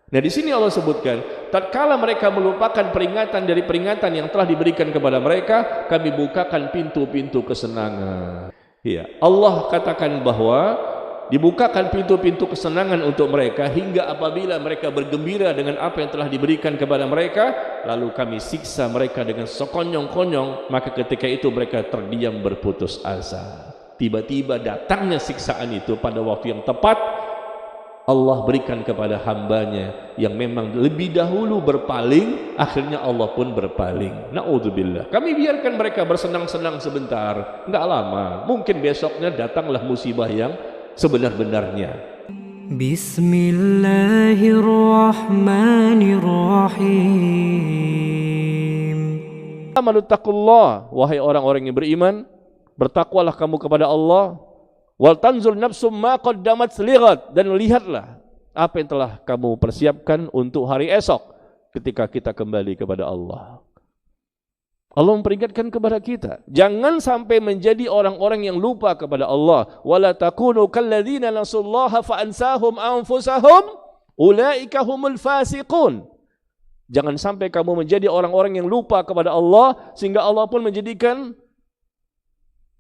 Nah di sini Allah sebutkan, tatkala mereka melupakan peringatan dari peringatan yang telah diberikan kepada mereka, kami bukakan pintu-pintu kesenangan. Iya, Allah katakan bahwa dibukakan pintu-pintu kesenangan untuk mereka hingga apabila mereka bergembira dengan apa yang telah diberikan kepada mereka, lalu kami siksa mereka dengan sekonyong-konyong, maka ketika itu mereka terdiam berputus asa. Tiba-tiba datangnya siksaan itu pada waktu yang tepat. Allah berikan kepada hambanya yang memang lebih dahulu berpaling, akhirnya Allah pun berpaling. Na'udzubillah. Kami biarkan mereka bersenang-senang sebentar, enggak lama, mungkin besoknya datanglah musibah yang sebenar-benarnya. Bismillahirrahmanirrahim. Amanuttaqullah, wahai orang-orang yang beriman, bertakwalah kamu kepada Allah. Wal tanzur nafsum ma qaddamat lighat, dan lihatlah apa yang telah kamu persiapkan untuk hari esok ketika kita kembali kepada Allah. Allah memperingatkan kepada kita, jangan sampai menjadi orang-orang yang lupa kepada Allah. Wala takunu kalladzina nasullaha fa ansahum anfusahum ulaika humul fasiqun. Jangan sampai kamu menjadi orang-orang yang lupa kepada Allah sehingga Allah pun menjadikan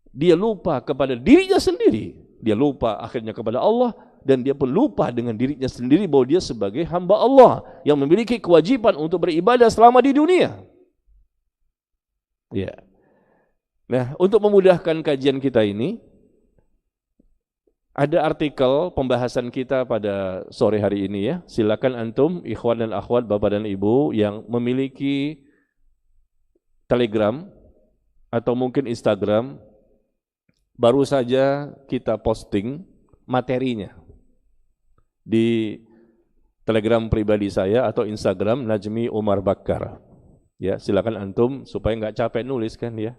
dia lupa kepada dirinya sendiri. Dia lupa akhirnya kepada Allah, dan dia pun lupa dengan dirinya sendiri bahwa dia sebagai hamba Allah yang memiliki kewajiban untuk beribadah selama di dunia. Ya. Nah, untuk memudahkan kajian kita ini, ada artikel pembahasan kita pada sore hari ini ya. Silakan antum, ikhwan dan akhwat, bapak dan ibu yang memiliki Telegram atau mungkin Instagram, baru saja kita posting materinya di Telegram pribadi saya atau Instagram Najmi Umar Bakar. Ya, silakan antum supaya nggak capek nulis kan ya.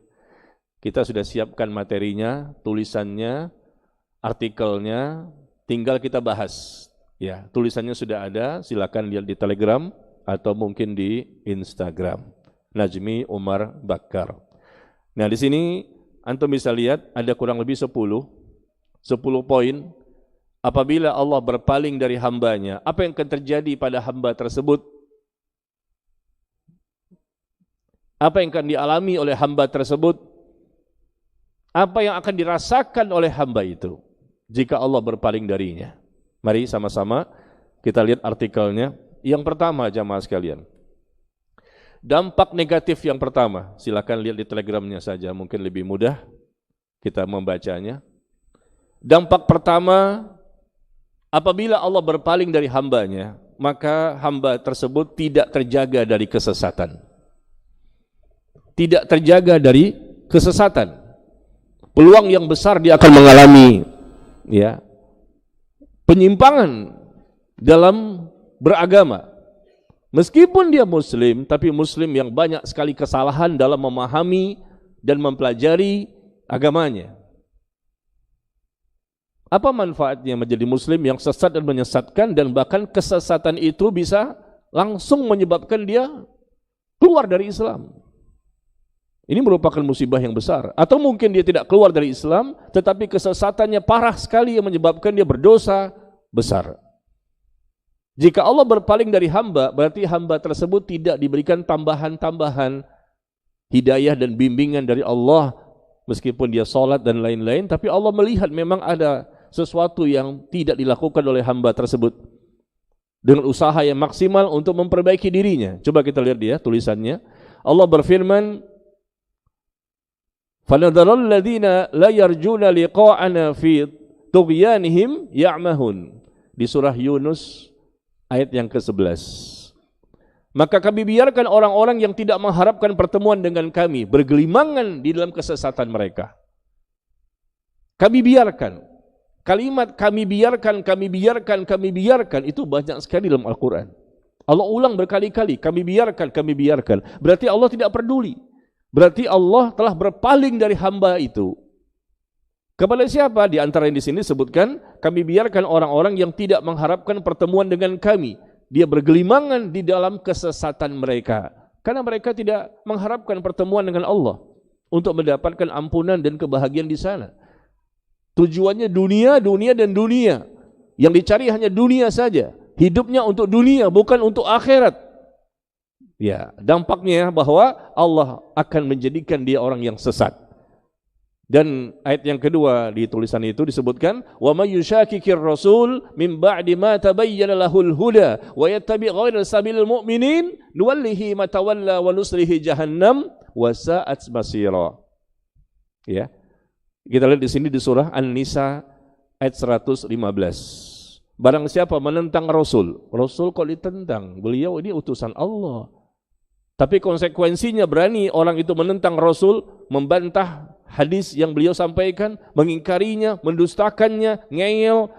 Kita sudah siapkan materinya, tulisannya, artikelnya, tinggal kita bahas. Ya, tulisannya sudah ada, silakan lihat di Telegram atau mungkin di Instagram Najmi Umar Bakar. Nah, di sini antum bisa lihat ada kurang lebih 10 poin. Apabila Allah berpaling dari hambanya, apa yang akan terjadi pada hamba tersebut? Apa yang akan dialami oleh hamba tersebut? Apa yang akan dirasakan oleh hamba itu jika Allah berpaling darinya? Mari sama-sama kita lihat artikelnya. Yang pertama, jamaah sekalian, dampak negatif yang pertama, silakan lihat di Telegramnya saja, mungkin lebih mudah kita membacanya. Dampak pertama, apabila Allah berpaling dari hambanya, maka hamba tersebut tidak terjaga dari kesesatan. Tidak terjaga dari kesesatan. Peluang yang besar dia akan mengalami ya, penyimpangan dalam beragama. Meskipun dia muslim, tapi muslim yang banyak sekali kesalahan dalam memahami dan mempelajari agamanya. Apa manfaatnya menjadi muslim yang sesat dan menyesatkan, dan bahkan kesesatan itu bisa langsung menyebabkan dia keluar dari Islam. Ini merupakan musibah yang besar. Atau mungkin dia tidak keluar dari Islam, tetapi kesesatannya parah sekali yang menyebabkan dia berdosa besar. Jika Allah berpaling dari hamba, berarti hamba tersebut tidak diberikan tambahan-tambahan hidayah dan bimbingan dari Allah. Meskipun dia sholat dan lain-lain, tapi Allah melihat memang ada sesuatu yang tidak dilakukan oleh hamba tersebut dengan usaha yang maksimal untuk memperbaiki dirinya. Coba kita lihat dia tulisannya. Allah berfirman, فَنَذَرَ الَّذِينَ لَا يَرْجُونَ لِقَاءَنَا فِي طُغْيَانِهِمْ يَعْمَهُونَ, di surah Yunus ayat yang ke-11. Maka kami biarkan orang-orang yang tidak mengharapkan pertemuan dengan kami bergelimangan di dalam kesesatan mereka. Kami biarkan. Kalimat kami biarkan, kami biarkan, kami biarkan itu banyak sekali dalam Al-Quran. Allah ulang berkali-kali, kami biarkan, kami biarkan. Berarti Allah tidak peduli. Berarti Allah telah berpaling dari hamba itu. Kepada siapa? Di antara yang di sini disebutkan, kami biarkan orang-orang yang tidak mengharapkan pertemuan dengan kami. Dia bergelimangan di dalam kesesatan mereka. Karena mereka tidak mengharapkan pertemuan dengan Allah untuk mendapatkan ampunan dan kebahagiaan di sana. Tujuannya dunia, dunia dan dunia. Yang dicari hanya dunia saja. Hidupnya untuk dunia, bukan untuk akhirat. Ya, dampaknya bahwa Allah akan menjadikan dia orang yang sesat. Dan ayat yang kedua di tulisan itu disebutkan, wa may yushakikir rasul min ba'di ma tabayyana lahul huda wa yattabi' ghayra sabilil mu'minin nuwallihi ma tawalla wa nuslihi jahannam wa sa'at masira. Ya. Kita lihat di sini di surah An-Nisa ayat 115. Barang siapa menentang Rasul, Rasul kok ditentang? Beliau ini utusan Allah. Tapi konsekuensinya berani orang itu menentang Rasul, membantah hadis yang beliau sampaikan, mengingkarinya, mendustakannya, ngeyel.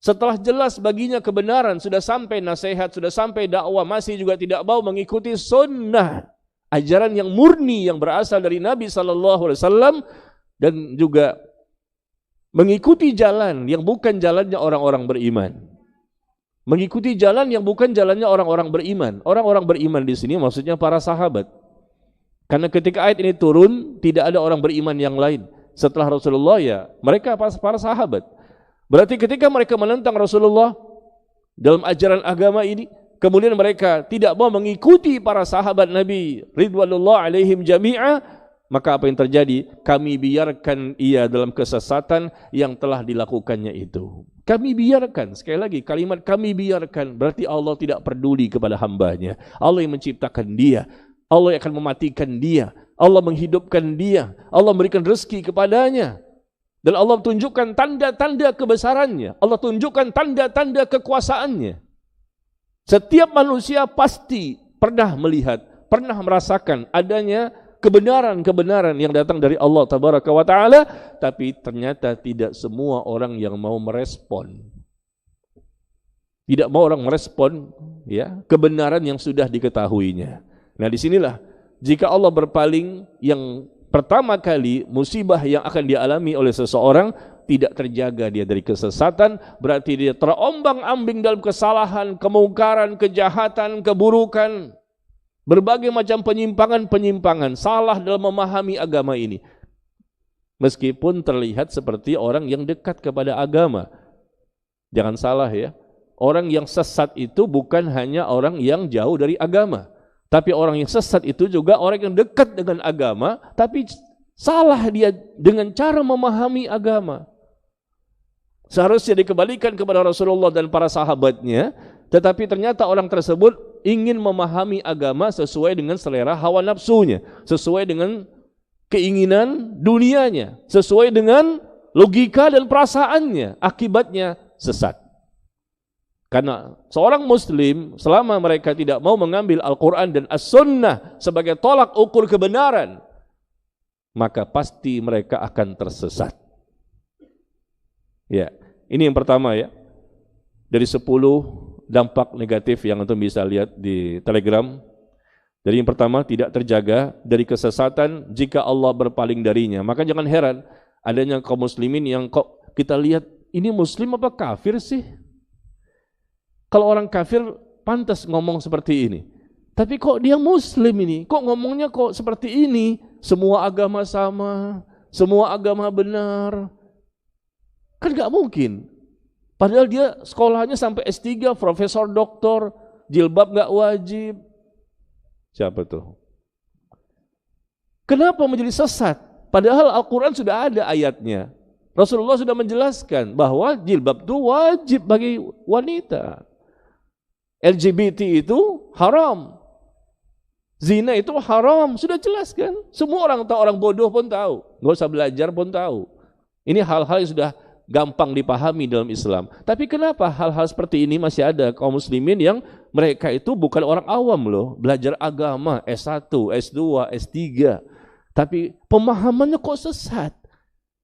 Setelah jelas baginya kebenaran, sudah sampai nasihat, sudah sampai dakwah, masih juga tidak mau mengikuti sunnah, ajaran yang murni yang berasal dari Nabi SAW, dan juga mengikuti jalan yang bukan jalannya orang-orang beriman. Mengikuti jalan yang bukan jalannya orang-orang beriman. Orang-orang beriman di sini maksudnya para sahabat. Karena ketika ayat ini turun, tidak ada orang beriman yang lain. Setelah Rasulullah ya, mereka para sahabat. Berarti ketika mereka menentang Rasulullah dalam ajaran agama ini, kemudian mereka tidak mau mengikuti para sahabat Nabi ridwanullah alaihim jami'a, maka apa yang terjadi? Kami biarkan ia dalam kesesatan yang telah dilakukannya itu. Kami biarkan, sekali lagi kalimat kami biarkan berarti Allah tidak peduli kepada hambanya. Allah yang menciptakan dia, Allah yang akan mematikan dia, Allah menghidupkan dia, Allah memberikan rezeki kepadanya. Dan Allah tunjukkan tanda-tanda kebesarannya, Allah tunjukkan tanda-tanda kekuasaannya. Setiap manusia pasti pernah melihat, pernah merasakan adanya kebenaran-kebenaran yang datang dari Allah Tabaraka wa Ta'ala, tapi ternyata tidak semua orang yang mau merespon. Tidak mau orang merespon ya, kebenaran yang sudah diketahuinya. Nah disinilah, jika Allah berpaling, yang pertama kali musibah yang akan dialami oleh seseorang, tidak terjaga dia dari kesesatan, berarti dia terombang-ambing dalam kesalahan, kemungkaran, kejahatan, keburukan, berbagai macam penyimpangan-penyimpangan, salah dalam memahami agama ini. Meskipun terlihat seperti orang yang dekat kepada agama. Jangan salah ya, orang yang sesat itu bukan hanya orang yang jauh dari agama, tapi orang yang sesat itu juga orang yang dekat dengan agama, tapi salah dia dengan cara memahami agama. Seharusnya dikembalikan kepada Rasulullah dan para sahabatnya, tetapi ternyata orang tersebut ingin memahami agama sesuai dengan selera hawa nafsunya, sesuai dengan keinginan dunianya, sesuai dengan logika dan perasaannya. Akibatnya sesat. Karena seorang muslim selama mereka tidak mau mengambil Al-Quran dan As-Sunnah sebagai tolak ukur kebenaran, maka pasti mereka akan tersesat. Ya, ini yang pertama ya. Dari 10 dampak negatif yang antum bisa lihat di Telegram. Jadi yang pertama, tidak terjaga dari kesesatan jika Allah berpaling darinya. Maka jangan heran adanya kaum muslimin yang kok kita lihat ini muslim apa kafir sih? Kalau orang kafir pantas ngomong seperti ini. Tapi kok dia muslim ini? Kok ngomongnya kok seperti ini? Semua agama sama, semua agama benar. Kan gak mungkin. Padahal dia sekolahnya sampai S3, profesor, doktor, jilbab gak wajib. Siapa tuh? Kenapa menjadi sesat? Padahal Al-Quran sudah ada ayatnya. Rasulullah sudah menjelaskan bahwa jilbab itu wajib bagi wanita. LGBT itu haram. Zina itu haram. Sudah jelaskan. Semua orang tahu, orang bodoh pun tahu. Gak usah belajar pun tahu. Ini hal-hal yang sudah gampang dipahami dalam Islam. Tapi kenapa hal-hal seperti ini masih ada kaum muslimin yang mereka itu bukan orang awam loh, belajar agama S1, S2, S3, tapi pemahamannya kok sesat.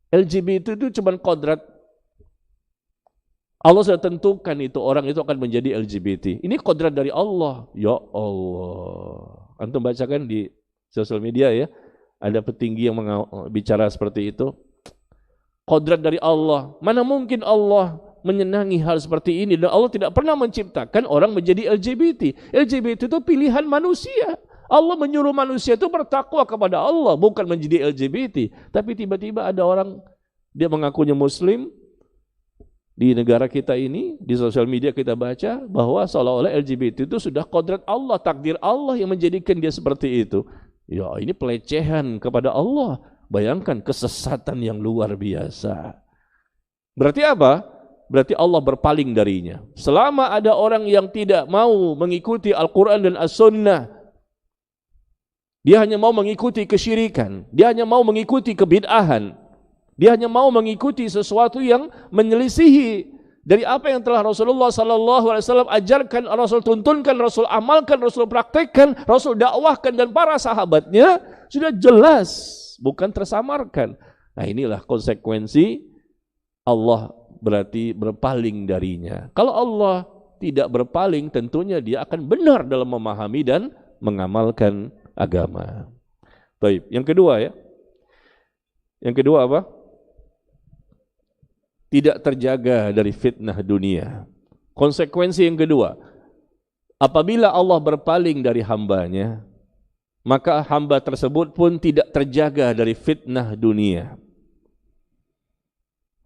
LGBT itu cuma kodrat. Allah sudah tentukan itu orang itu akan menjadi LGBT. Ini kodrat dari Allah. Ya Allah. Antum bacakan di sosial media ya, ada petinggi yang bicara seperti itu. Kodrat dari Allah. Mana mungkin Allah menyenangi hal seperti ini, dan Allah tidak pernah menciptakan orang menjadi LGBT. LGBT itu pilihan manusia. Allah menyuruh manusia itu bertakwa kepada Allah, bukan menjadi LGBT. Tapi tiba-tiba ada orang, dia mengakunya muslim, di negara kita ini, di sosial media kita baca bahwa seolah-olah LGBT itu sudah kodrat Allah, takdir Allah yang menjadikan dia seperti itu. Ya, ini pelecehan kepada Allah. Bayangkan kesesatan yang luar biasa. Berarti apa? Berarti Allah berpaling darinya. Selama ada orang yang tidak mau mengikuti Al-Quran dan As-Sunnah, dia hanya mau mengikuti kesyirikan, dia hanya mau mengikuti kebid'ahan, dia hanya mau mengikuti sesuatu yang menyelisihi dari apa yang telah Rasulullah SAW ajarkan, Rasul tuntunkan, Rasul amalkan, Rasul praktekkan, Rasul dakwahkan dan para sahabatnya, sudah jelas, bukan tersamarkan. Nah, inilah konsekuensi Allah berarti berpaling darinya. Kalau Allah tidak berpaling, tentunya dia akan benar dalam memahami dan mengamalkan agama. Baik, yang kedua ya. Yang kedua apa? Tidak terjaga dari fitnah dunia. Konsekuensi yang kedua, apabila Allah berpaling dari hambanya, maka hamba tersebut pun tidak terjaga dari fitnah dunia.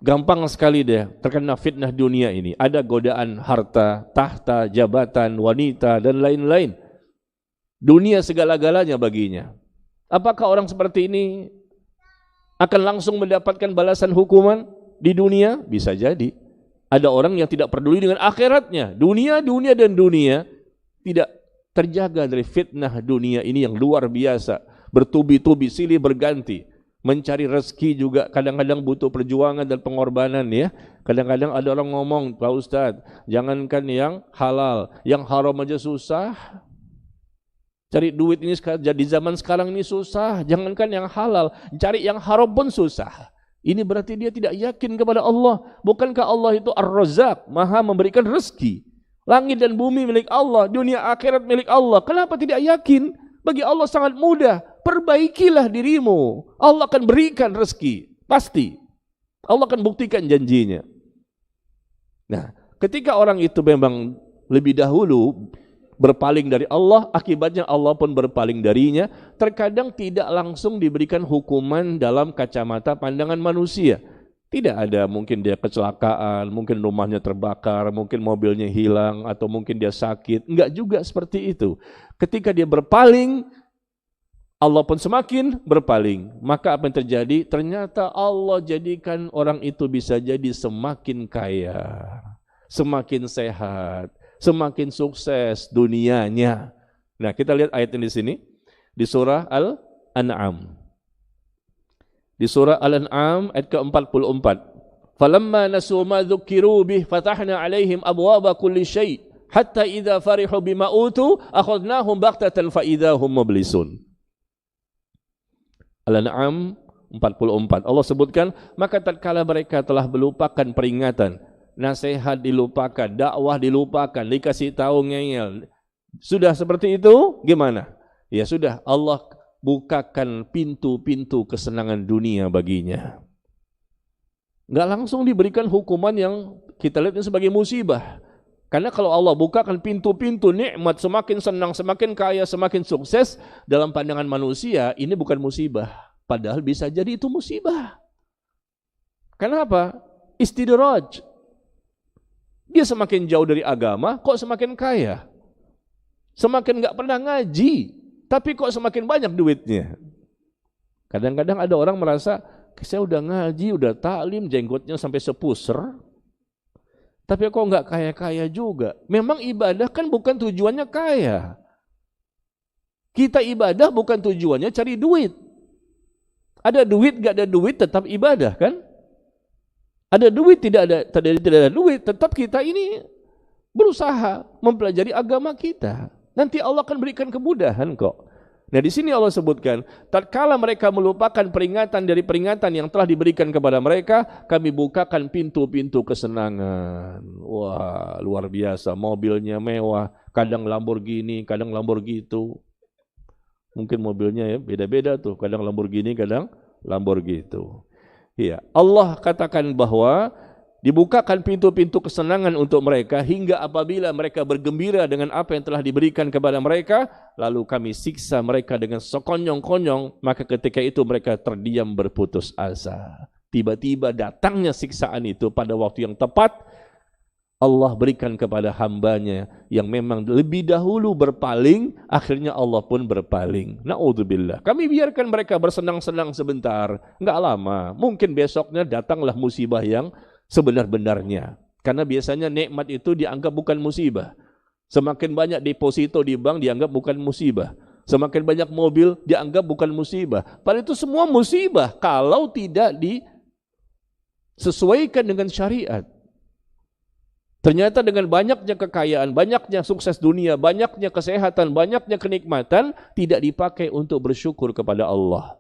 Gampang sekali dia terkena fitnah dunia ini. Ada godaan harta, tahta, jabatan, wanita, dan lain-lain. Dunia segala-galanya baginya. Apakah orang seperti ini akan langsung mendapatkan balasan hukuman di dunia? Bisa jadi. Ada orang yang tidak peduli dengan akhiratnya. Dunia, dan dunia tidak terjaga dari fitnah dunia ini yang luar biasa. Bertubi-tubi, silih berganti. Mencari rezeki juga kadang-kadang butuh perjuangan dan pengorbanan ya. Kadang-kadang ada orang ngomong, Pak Ustadz, jangankan yang halal, yang haram aja susah. Cari duit ini di zaman sekarang ini susah. Jangankan yang halal, cari yang haram pun susah. Ini berarti dia tidak yakin kepada Allah. Bukankah Allah itu Ar-Razzaq, Maha memberikan rezeki? Langit dan bumi milik Allah, dunia akhirat milik Allah. Kenapa tidak yakin? Bagi Allah sangat mudah. Perbaikilah dirimu. Allah akan berikan rezeki. Pasti. Allah akan buktikan janjinya. Nah, ketika orang itu memang lebih dahulu berpaling dari Allah, akibatnya Allah pun berpaling darinya. Terkadang tidak langsung diberikan hukuman dalam kacamata pandangan manusia. Tidak ada, mungkin dia kecelakaan, mungkin rumahnya terbakar, mungkin mobilnya hilang, atau mungkin dia sakit. Enggak juga seperti itu. Ketika dia berpaling, Allah pun semakin berpaling. Maka apa yang terjadi? Ternyata Allah jadikan orang itu bisa jadi semakin kaya, semakin sehat, semakin sukses dunianya. Nah, kita lihat ayat ini di sini, di surah Al-An'am. Di surah Al-An'am ayat ke-44. Falamma nasu ma dzukiru bih fatahna alaihim abwaba kulli syai' hatta idza farihu bima utu akhadnahum baghtatan fa idzahum mublisun. Al-An'am 44. Allah sebutkan, maka tatkala mereka telah melupakan peringatan, nasihat dilupakan, dakwah dilupakan, dikasih tahu ngeyel. Sudah seperti itu, gimana? Ya sudah, Allah bukakan pintu-pintu kesenangan dunia baginya. Enggak langsung diberikan hukuman yang kita lihat sebagai musibah. Karena kalau Allah bukakan pintu-pintu nikmat, semakin senang, semakin kaya, semakin sukses, dalam pandangan manusia ini bukan musibah. Padahal bisa jadi itu musibah. Kenapa? Istidraj. Dia semakin jauh dari agama, kok semakin kaya? Semakin enggak pernah ngaji, tapi kok semakin banyak duitnya? Kadang-kadang ada orang merasa, saya udah ngaji, udah taklim, jenggotnya sampai sepuser, tapi kok enggak kaya-kaya juga. Memang ibadah kan bukan tujuannya kaya. Kita ibadah bukan tujuannya cari duit. Ada duit, enggak ada duit, tetap ibadah kan? Ada duit, tidak ada duit, tetap kita ini berusaha mempelajari agama kita. Nanti Allah akan berikan kemudahan kok. Nah, di sini Allah sebutkan, tatkala mereka melupakan peringatan dari peringatan yang telah diberikan kepada mereka, kami bukakan pintu-pintu kesenangan. Wah, luar biasa, mobilnya mewah, kadang Lamborghini, kadang Lamborghini itu. Mungkin mobilnya ya beda-beda tuh, kadang Lamborghini, kadang Lamborghini itu. Iya, Allah katakan bahwa dibukakan pintu-pintu kesenangan untuk mereka hingga apabila mereka bergembira dengan apa yang telah diberikan kepada mereka, lalu kami siksa mereka dengan sekonyong-konyong, maka ketika itu mereka terdiam berputus asa. tiba-tiba datangnya siksaan itu pada waktu yang tepat, Allah berikan kepada hambanya yang memang lebih dahulu berpaling, akhirnya Allah pun berpaling. Na'udzubillah. Kami biarkan mereka bersenang-senang sebentar, enggak lama. Mungkin besoknya datanglah musibah yang sebenar-benarnya. Karena biasanya nikmat itu dianggap bukan musibah. Semakin banyak deposito di bank dianggap bukan musibah. Semakin banyak mobil dianggap bukan musibah. Padahal itu semua musibah kalau tidak disesuaikan dengan syariat. Ternyata dengan banyaknya kekayaan, banyaknya sukses dunia, banyaknya kesehatan, banyaknya kenikmatan tidak dipakai untuk bersyukur kepada Allah.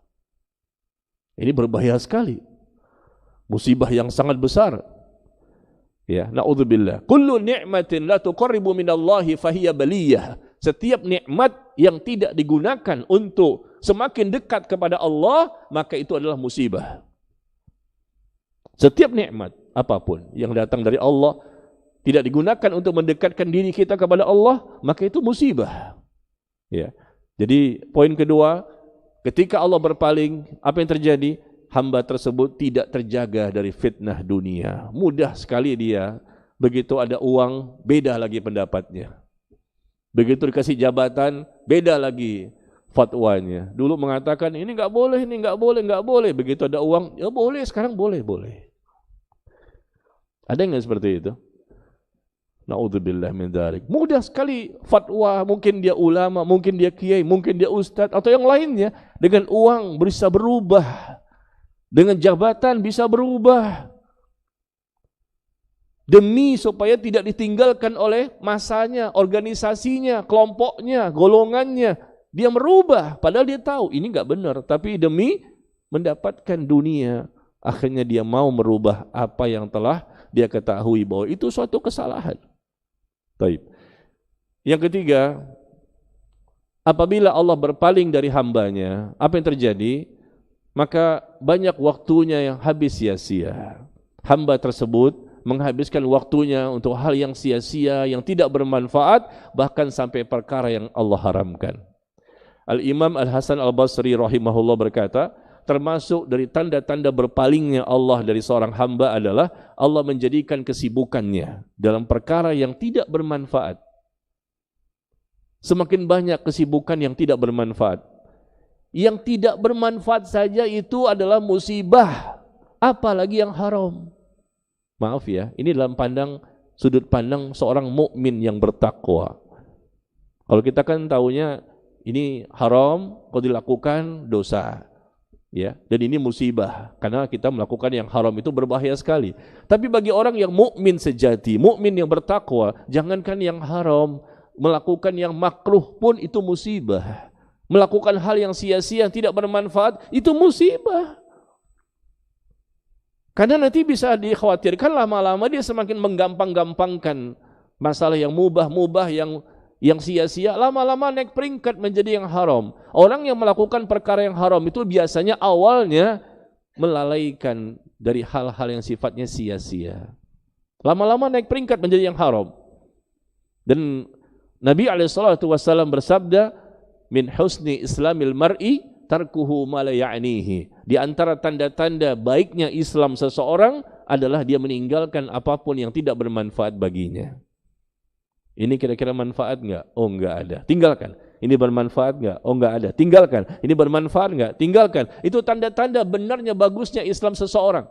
Ini berbahaya sekali. Musibah yang sangat besar. Ya, na'udzubillah. Kullu ni'matin la tuqarribu minallahi fahiya baliyah. Setiap nikmat yang tidak digunakan untuk semakin dekat kepada Allah, maka itu adalah musibah. Setiap nikmat apapun yang datang dari Allah tidak digunakan untuk mendekatkan diri kita kepada Allah, maka itu musibah. Ya. Jadi poin kedua, ketika Allah berpaling, apa yang terjadi? Hamba tersebut tidak terjaga dari fitnah dunia. Mudah sekali dia, begitu ada uang, beda lagi pendapatnya. Begitu dikasih jabatan, beda lagi fatwanya. Dulu mengatakan ini enggak boleh, ini enggak boleh, enggak boleh. Begitu ada uang, ya boleh, sekarang boleh, boleh. Ada enggak seperti itu? Na'udzubillah min dzalik. Mudah sekali fatwa, mungkin dia ulama, mungkin dia kiai, mungkin dia ustadz atau yang lainnya, dengan uang bisa berubah. Dengan jabatan bisa berubah. Demi supaya tidak ditinggalkan oleh masanya, organisasinya, kelompoknya, golongannya. Dia merubah, padahal dia tahu ini enggak benar, tapi demi mendapatkan dunia, akhirnya dia mau merubah apa yang telah dia ketahui bahwa itu suatu kesalahan. Baik. Yang ketiga, apabila Allah berpaling dari hambanya, apa yang terjadi? Maka banyak waktunya yang habis sia-sia. Hamba tersebut menghabiskan waktunya untuk hal yang sia-sia, yang tidak bermanfaat, bahkan sampai perkara yang Allah haramkan. Al-Imam Al-Hasan Al-Basri rahimahullah berkata, termasuk dari tanda-tanda berpalingnya Allah dari seorang hamba adalah Allah menjadikan kesibukannya dalam perkara yang tidak bermanfaat. Semakin banyak kesibukan yang tidak bermanfaat. Yang tidak bermanfaat saja itu adalah musibah, apalagi yang haram. Maaf ya, ini dalam sudut pandang seorang mukmin yang bertakwa. Kalau kita kan taunya ini haram, kalau dilakukan dosa. Ya, dan ini musibah karena kita melakukan yang haram itu berbahaya sekali. Tapi bagi orang yang mukmin sejati, mukmin yang bertakwa, jangankan yang haram, melakukan yang makruh pun itu musibah. Melakukan hal yang sia-sia, yang tidak bermanfaat, itu musibah. Karena nanti bisa dikhawatirkan lama-lama dia semakin menggampang-gampangkan masalah yang mubah-mubah, yang sia-sia, lama-lama naik peringkat menjadi yang haram. Orang yang melakukan perkara yang haram itu biasanya awalnya melalaikan dari hal-hal yang sifatnya sia-sia. Lama-lama naik peringkat menjadi yang haram. Dan Nabi SAW bersabda, min husni islamil mar'i tarkuhu ma la ya'nihi. Di antara tanda-tanda baiknya Islam seseorang adalah dia meninggalkan apapun yang tidak bermanfaat baginya. Ini kira-kira manfaat enggak? Oh, enggak ada. Tinggalkan. Ini bermanfaat enggak? Oh, enggak ada. Tinggalkan. Ini bermanfaat enggak? Tinggalkan. Itu tanda-tanda benarnya bagusnya Islam seseorang.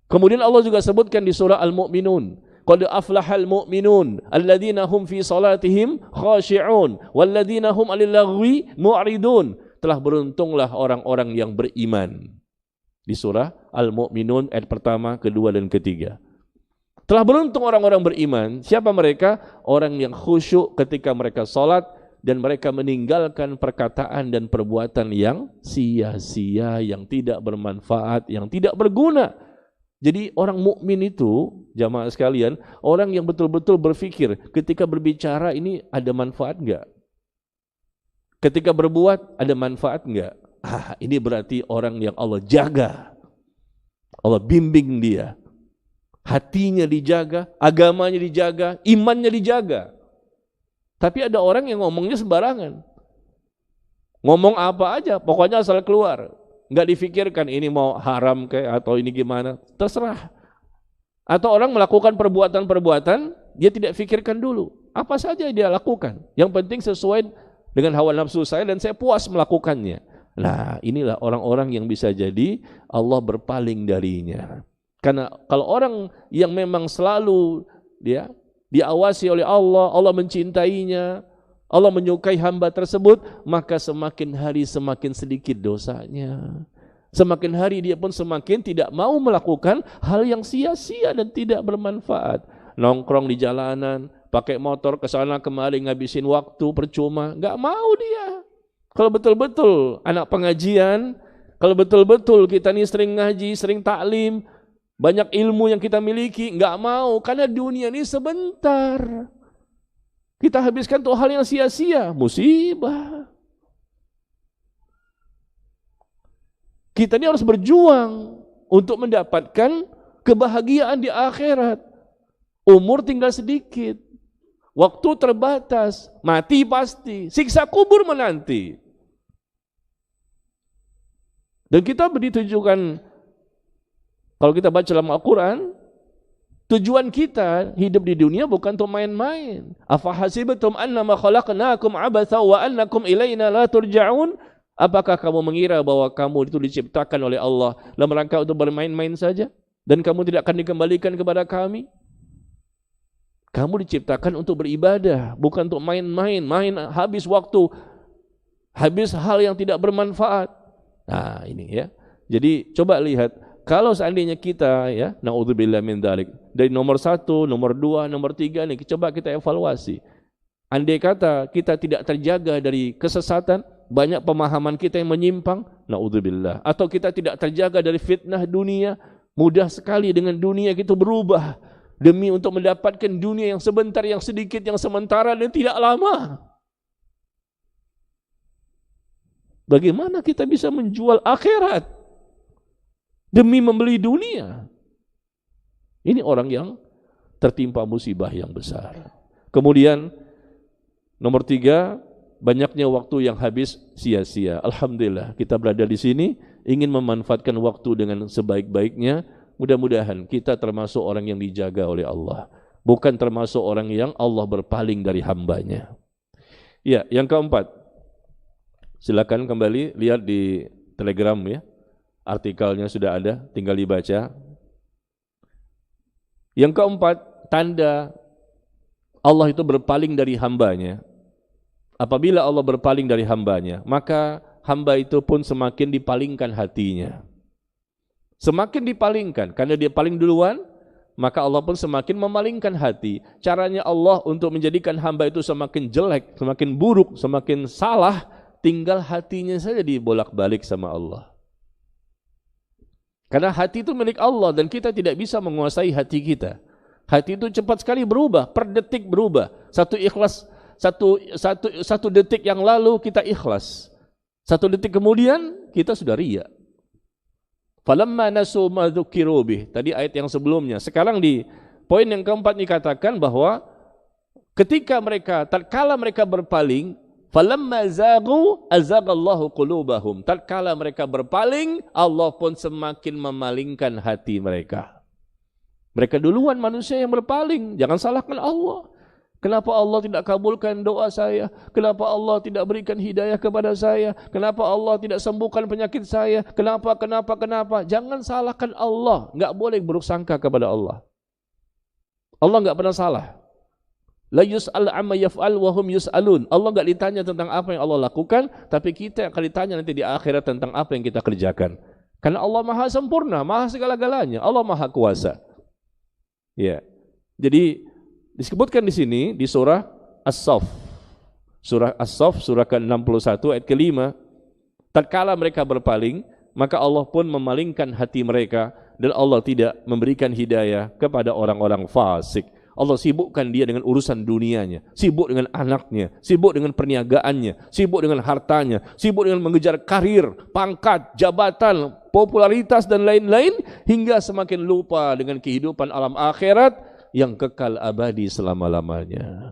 Kemudian Allah juga sebutkan di surah Al-Mu'minun, qad aflahal mu'minun alladzina hum fi salatihim khashi'un walladzina hum 'anil lagwi mu'ridun. Telah beruntunglah orang-orang yang beriman. Di surah Al-Mu'minun ayat pertama, kedua dan ketiga. Telah beruntung orang-orang beriman. Siapa mereka? Orang yang khusyuk ketika mereka salat dan mereka meninggalkan perkataan dan perbuatan yang sia-sia, yang tidak bermanfaat, yang tidak berguna. Jadi orang mukmin itu, jamaah sekalian, orang yang betul-betul berpikir ketika berbicara ini ada manfaat enggak? Ketika berbuat ada manfaat enggak? Ini berarti orang yang Allah jaga. Allah bimbing dia. Hatinya dijaga, agamanya dijaga, imannya dijaga. Tapi ada orang yang ngomongnya sembarangan. Ngomong apa aja, pokoknya asal keluar. nggak difikirkan ini mau haram kayak atau ini gimana, terserah. Atau orang melakukan perbuatan-perbuatan, dia tidak fikirkan dulu. Apa saja dia lakukan. Yang penting sesuai dengan hawa nafsu saya dan saya puas melakukannya. Nah, inilah orang-orang yang bisa jadi Allah berpaling darinya. Karena kalau orang yang memang selalu dia diawasi oleh Allah, Allah mencintainya, Allah menyukai hamba tersebut, maka semakin hari semakin sedikit dosanya. Semakin hari dia pun semakin tidak mau melakukan hal yang sia-sia dan tidak bermanfaat. Nongkrong di jalanan, pakai motor ke sana kemari ngabisin waktu percuma, enggak mau dia. Kalau betul-betul anak pengajian, kalau betul-betul kita nih sering ngaji, sering taklim, banyak ilmu yang kita miliki, enggak mau karena dunia ini sebentar. Kita habiskan tuh hal yang sia-sia, musibah. Kita ini harus berjuang untuk mendapatkan kebahagiaan di akhirat. Umur tinggal sedikit, waktu terbatas, mati pasti, siksa kubur menanti. Dan kita ditujukan, kalau kita baca dalam Al-Quran, tujuan kita hidup di dunia bukan untuk main-main. Afahasibatum annama khalaqnakum abatha wa annakum ilaina la turja'un? Apakah kamu mengira bahwa kamu itu diciptakan oleh Allah dalam rangka untuk bermain-main saja dan kamu tidak akan dikembalikan kepada kami? Kamu diciptakan untuk beribadah, bukan untuk main-main, habis waktu, habis hal yang tidak bermanfaat. Nah, ini ya. Jadi coba lihat, kalau seandainya kita ya, naudzubillah min dzalik, dari nomor 1, nomor 2, nomor 3 nih, coba kita evaluasi. Andai kata kita tidak terjaga dari kesesatan, banyak pemahaman kita yang menyimpang, naudzubillah, atau kita tidak terjaga dari fitnah dunia, mudah sekali dengan dunia kita berubah demi untuk mendapatkan dunia yang sebentar, yang sedikit, yang sementara dan tidak lama. Bagaimana kita bisa menjual akhirat demi membeli dunia? Ini orang yang tertimpa musibah yang besar. Kemudian nomor 3, banyaknya waktu yang habis sia-sia. Alhamdulillah kita berada di sini ingin memanfaatkan waktu dengan sebaik-baiknya. Mudah-mudahan kita termasuk orang yang dijaga oleh Allah, bukan termasuk orang yang Allah berpaling dari hambanya. Ya, yang keempat, silakan kembali lihat di Telegram ya, artikelnya sudah ada, tinggal dibaca. Yang keempat, tanda Allah itu berpaling dari hambanya. Apabila Allah berpaling dari hambanya, maka hamba itu pun semakin dipalingkan hatinya. Semakin dipalingkan, karena dia paling duluan, maka Allah pun semakin memalingkan hati. Caranya Allah untuk menjadikan hamba itu semakin jelek, semakin buruk, semakin salah, tinggal hatinya saja dibolak-balik sama Allah. Karena hati itu milik Allah dan kita tidak bisa menguasai hati kita. Hati itu cepat sekali berubah, per detik berubah. Satu detik yang lalu kita ikhlas, 1 detik kemudian kita sudah riya. Falamma nasu ma dzukiru bih, tadi ayat yang sebelumnya. Sekarang di poin yang keempat dikatakan bahwa ketika mereka, tatkala mereka berpaling, falamma zaghu azaghallahu qulubahum, tatkala mereka berpaling, Allah pun semakin memalingkan hati mereka. Mereka duluan manusia yang berpaling, jangan salahkan Allah. Kenapa Allah tidak kabulkan doa saya? Kenapa Allah tidak berikan hidayah kepada saya? Kenapa Allah tidak sembuhkan penyakit saya? Kenapa? Jangan salahkan Allah. Enggak boleh buruk sangka kepada Allah. Allah enggak pernah salah. La yus'al amma yaf'al wa hum yus'alun. Allah enggak ditanya tentang apa yang Allah lakukan, tapi kita akan ditanya nanti di akhirat tentang apa yang kita kerjakan. Karena Allah Maha sempurna, Maha segala-galanya. Allah Maha kuasa. Ya. Jadi disebutkan di sini di surah As-Saff. Surah As-Saff surah ke-61 ayat ke-5. Tatkala mereka berpaling, maka Allah pun memalingkan hati mereka dan Allah tidak memberikan hidayah kepada orang-orang fasik. Allah sibukkan dia dengan urusan dunianya, sibuk dengan anaknya, sibuk dengan perniagaannya, sibuk dengan hartanya, sibuk dengan mengejar karir, pangkat, jabatan, popularitas dan lain-lain, hingga semakin lupa dengan kehidupan alam akhirat yang kekal abadi selama-lamanya.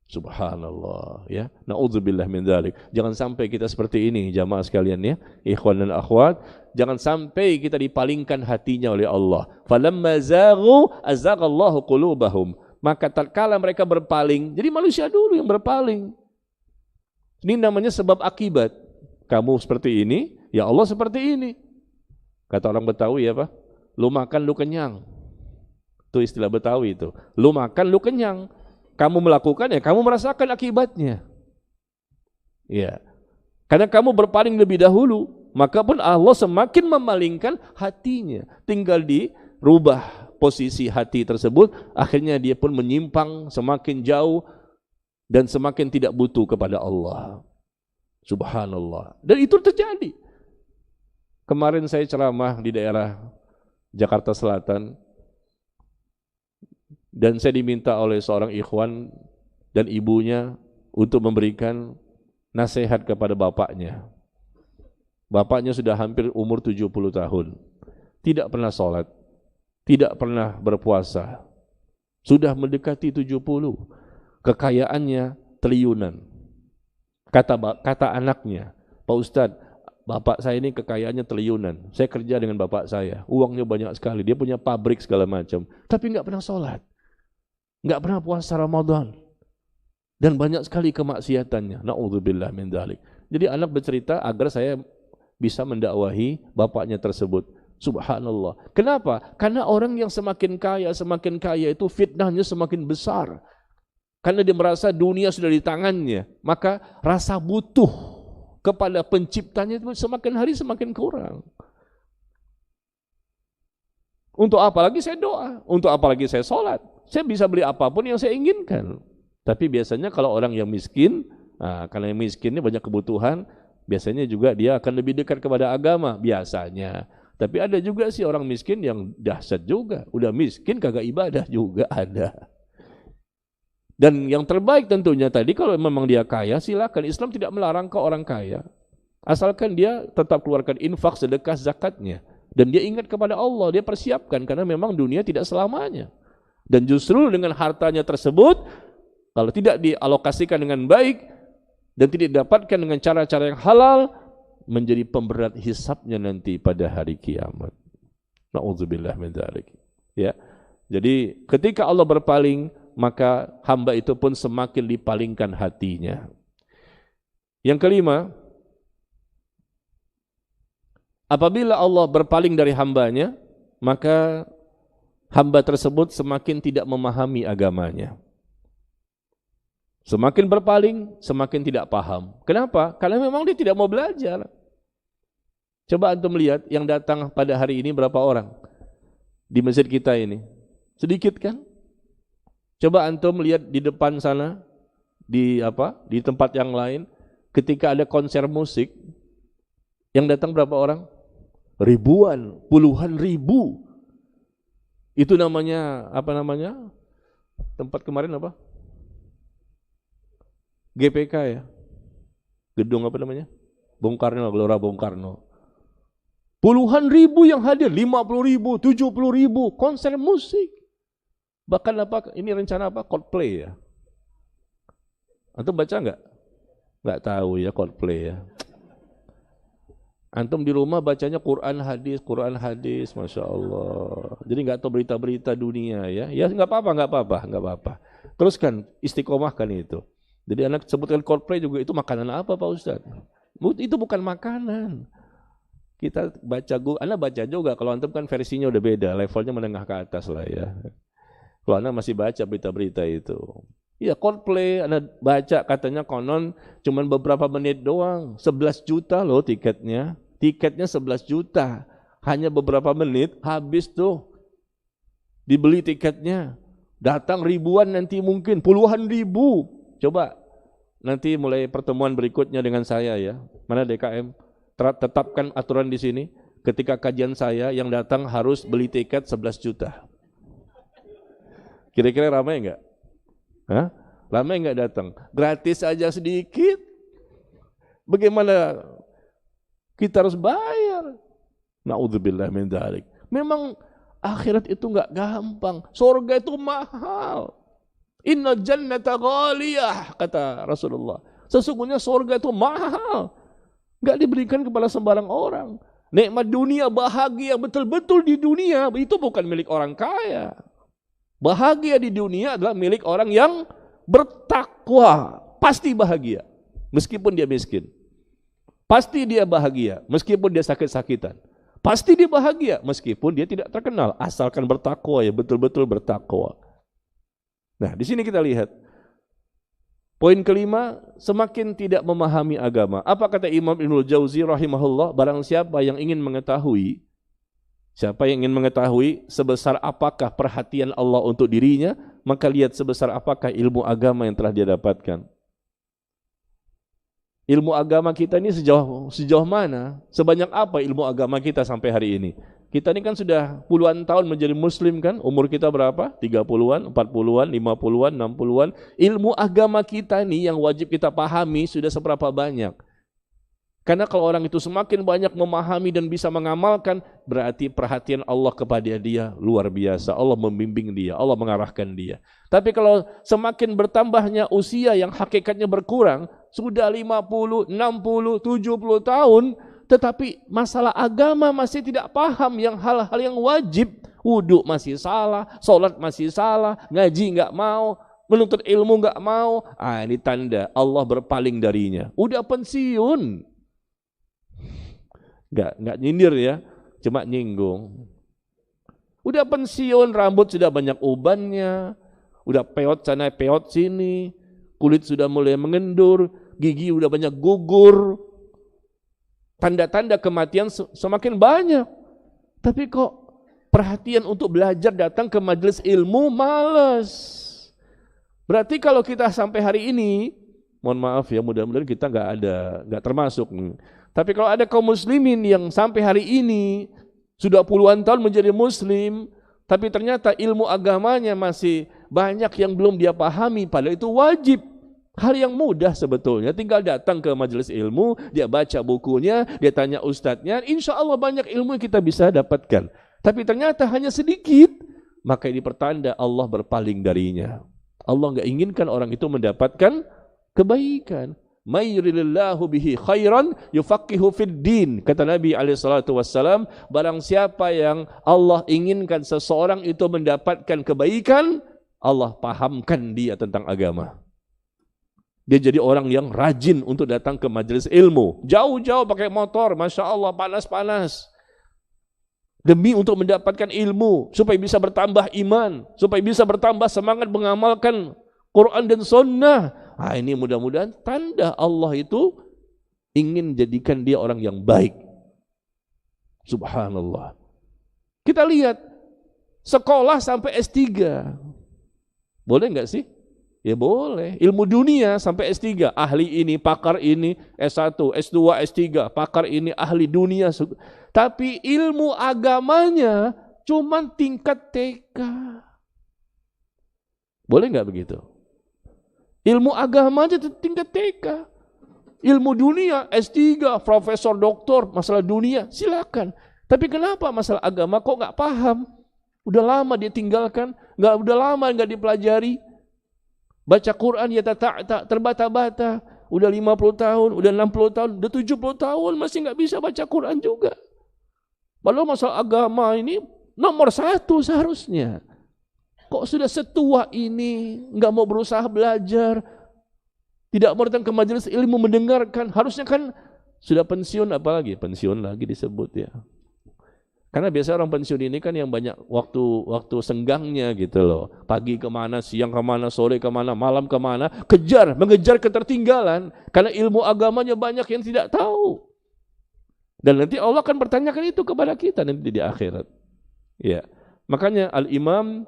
Subhanallah, ya. Na'udzubillah min dzalik. Jangan sampai kita seperti ini, jamaah sekalian ya, ikhwan dan akhwat. Jangan sampai kita dipalingkan hatinya oleh Allah. Falamma zaghu azaghallahu qulubahum. Maka tatkala mereka berpaling, jadi manusia dulu yang berpaling. Ini namanya sebab akibat. Kamu seperti ini, ya Allah seperti ini. Kata orang Betawi ya Pak, lu makan lu kenyang. Itu istilah Betawi itu. Lu makan lu kenyang. Kamu melakukan ya kamu merasakan akibatnya. Ya. Karena kamu berpaling lebih dahulu, maka pun Allah semakin memalingkan hatinya. Tinggal dirubah posisi hati tersebut, akhirnya dia pun menyimpang semakin jauh dan semakin tidak butuh kepada Allah. Subhanallah. Dan itu terjadi. Kemarin saya ceramah di daerah Jakarta Selatan, dan saya diminta oleh seorang ikhwan dan ibunya untuk memberikan nasihat kepada bapaknya. Bapaknya sudah hampir umur 70 tahun. Tidak pernah sholat, tidak pernah berpuasa. Sudah mendekati 70. Kekayaannya triliunan. Kata anaknya, Pak Ustadz, bapak saya ini kekayaannya triliunan. Saya kerja dengan bapak saya, uangnya banyak sekali. Dia punya pabrik segala macam, tapi nggak pernah sholat. Nggak pernah puasa Ramadan, dan banyak sekali kemaksiatannya. Na'udzubillah min dzalik. Jadi anak bercerita agar saya bisa mendakwahi bapaknya tersebut. Subhanallah. Kenapa? Karena orang yang semakin kaya itu fitnahnya semakin besar. Karena dia merasa dunia sudah di tangannya, maka rasa butuh kepada penciptanya itu semakin hari semakin kurang. Untuk apa lagi saya doa? Untuk apa lagi saya sholat? Saya bisa beli apapun yang saya inginkan. Tapi biasanya kalau orang yang miskin, karena yang miskin ini banyak kebutuhan, biasanya juga dia akan lebih dekat kepada agama, biasanya. Tapi ada juga sih orang miskin yang dahsyat juga. Udah miskin kagak ibadah juga ada. Dan yang terbaik tentunya tadi, kalau memang dia kaya, silakan. Islam tidak melarang ke orang kaya. Asalkan dia tetap keluarkan infak, sedekah, zakatnya. Dan dia ingat kepada Allah, dia persiapkan. Karena memang dunia tidak selamanya. Dan justru dengan hartanya tersebut, kalau tidak dialokasikan dengan baik dan tidak didapatkan dengan cara-cara yang halal, menjadi pemberat hisabnya nanti pada hari kiamat. Na'udzubillah min dzalik. Ya. Jadi ketika Allah berpaling, maka hamba itu pun semakin dipalingkan hatinya. Yang kelima, apabila Allah berpaling dari hambanya, maka hamba tersebut semakin tidak memahami agamanya. Semakin berpaling, semakin tidak paham. Kenapa? Karena memang dia tidak mau belajar. Coba antum lihat yang datang pada hari ini berapa orang di masjid kita ini? Sedikit kan? Coba antum lihat di depan sana, di tempat yang lain, ketika ada konser musik, yang datang berapa orang? Ribuan, puluhan ribu. Itu namanya tempat kemarin apa? GPK ya. Gedung apa namanya? Bung Karno, Gelora Bung Karno. Puluhan ribu yang hadir, 50.000, 70.000 konser musik. Bahkan ini rencana Coldplay ya. Antum baca enggak? Enggak tahu ya Coldplay ya. Antum di rumah bacanya Quran hadis, Masya Allah. Jadi nggak tahu berita-berita dunia ya. Ya nggak apa-apa. Teruskan, istiqomahkan itu. Jadi anak sebutkan Coldplay juga, itu makanan apa Pak Ustadz? Itu bukan makanan. Kita anak baca juga. Kalau antum kan versinya udah beda, levelnya menengah ke atas lah ya. Kalau anak masih baca berita-berita itu. Ya Coldplay, anak baca katanya konon cuman beberapa menit doang. 11 juta loh tiketnya. Tiketnya 11 juta, hanya beberapa menit habis tuh dibeli tiketnya. Datang ribuan nanti, mungkin puluhan ribu. Coba nanti mulai pertemuan berikutnya dengan saya ya. Mana DKM? Tetapkan aturan di sini. Ketika kajian saya yang datang harus beli tiket 11 juta. Kira-kira ramai enggak? Hah? Ramai enggak datang? Gratis aja sedikit. Bagaimana kita harus bayar? Na'udzubillah min dzalik. Memang akhirat itu enggak gampang. Surga itu mahal. Inna jannata ghaliyah, kata Rasulullah. Sesungguhnya surga itu mahal. Enggak diberikan kepada sembarang orang. Nikmat dunia, bahagia betul-betul di dunia, itu bukan milik orang kaya. Bahagia di dunia adalah milik orang yang bertakwa. Pasti bahagia, meskipun dia miskin. Pasti dia bahagia, meskipun dia sakit-sakitan. Pasti dia bahagia, meskipun dia tidak terkenal. Asalkan bertakwa, ya betul-betul bertakwa. Nah, di sini kita lihat. Poin kelima, semakin tidak memahami agama. Apa kata Imam Ibnul Jauzi rahimahullah? Barang siapa yang ingin mengetahui, sebesar apakah perhatian Allah untuk dirinya, maka lihat sebesar apakah ilmu agama yang telah dia dapatkan. Ilmu agama kita ini sejauh mana? Sebanyak apa ilmu agama kita sampai hari ini? Kita ini kan sudah puluhan tahun menjadi muslim kan? Umur kita berapa? 30-an, 40-an, 50-an, 60-an. Ilmu agama kita ini yang wajib kita pahami sudah seberapa banyak? Karena kalau orang itu semakin banyak memahami dan bisa mengamalkan, berarti perhatian Allah kepada dia luar biasa. Allah membimbing dia, Allah mengarahkan dia. Tapi kalau semakin bertambahnya usia yang hakikatnya berkurang, sudah 50, 60, 70 tahun, tetapi masalah agama masih tidak paham yang hal-hal yang wajib. Wudhu masih salah, sholat masih salah, ngaji enggak mau, menuntut ilmu enggak mau. Ini tanda Allah berpaling darinya. Udah pensiun. Enggak nyindir ya, cuma nyinggung. Udah pensiun, rambut sudah banyak ubannya, udah peot sana peot sini, kulit sudah mulai mengendur, gigi udah banyak gugur. Tanda-tanda kematian semakin banyak. Tapi kok perhatian untuk belajar datang ke majelis ilmu malas. Berarti kalau kita sampai hari ini, mohon maaf ya, mudah-mudahan kita enggak termasuk. Tapi kalau ada kaum muslimin yang sampai hari ini sudah puluhan tahun menjadi muslim, tapi ternyata ilmu agamanya masih banyak yang belum dia pahami, padahal itu wajib. Hal yang mudah sebetulnya, tinggal datang ke majelis ilmu, dia baca bukunya, dia tanya ustadznya, insya Allah banyak ilmu yang kita bisa dapatkan. Tapi ternyata hanya sedikit, maka ini pertanda Allah berpaling darinya. Allah enggak inginkan orang itu mendapatkan kebaikan. May yuridillahu bihi khairan yufaqihu fid din. Kata Nabi SAW, barang siapa yang Allah inginkan seseorang itu mendapatkan kebaikan, Allah pahamkan dia tentang agama. Dia jadi orang yang rajin untuk datang ke majelis ilmu. Jauh-jauh pakai motor, Masya Allah, panas-panas. Demi untuk mendapatkan ilmu, supaya bisa bertambah iman, supaya bisa bertambah semangat mengamalkan Quran dan Sunnah. Ini mudah-mudahan tanda Allah itu ingin jadikan dia orang yang baik. Subhanallah. Kita lihat, sekolah sampai S3. Boleh enggak sih? Ya boleh. Ilmu dunia sampai S3. Ahli ini, pakar ini, S1, S2, S3. Pakar ini, ahli dunia. Tapi ilmu agamanya cuma tingkat TK. Boleh enggak begitu? Ilmu agamanya tingkat TK. Ilmu dunia, S3, profesor, doktor, masalah dunia, silakan. Tapi kenapa masalah agama kok enggak paham? Udah lama dia tinggalkan, udah lama enggak dipelajari. Baca Quran ya tak terbata-bata. Udah 50 tahun, udah 60 tahun, udah 70 tahun masih enggak bisa baca Quran juga. Padahal masalah agama ini nomor 1 seharusnya. Kok sudah setua ini enggak mau berusaha belajar, tidak mau datang ke majelis ilmu mendengarkan. Harusnya kan sudah pensiun, apalagi pensiun lagi disebut ya. Karena biasa orang pensiun ini kan yang banyak waktu senggangnya gitu loh. Pagi kemana, siang kemana, sore kemana, malam kemana, mengejar ketertinggalan. Karena ilmu agamanya banyak yang tidak tahu. Dan nanti Allah akan bertanyakan itu kepada kita nanti di akhirat. Ya, makanya Al-Imam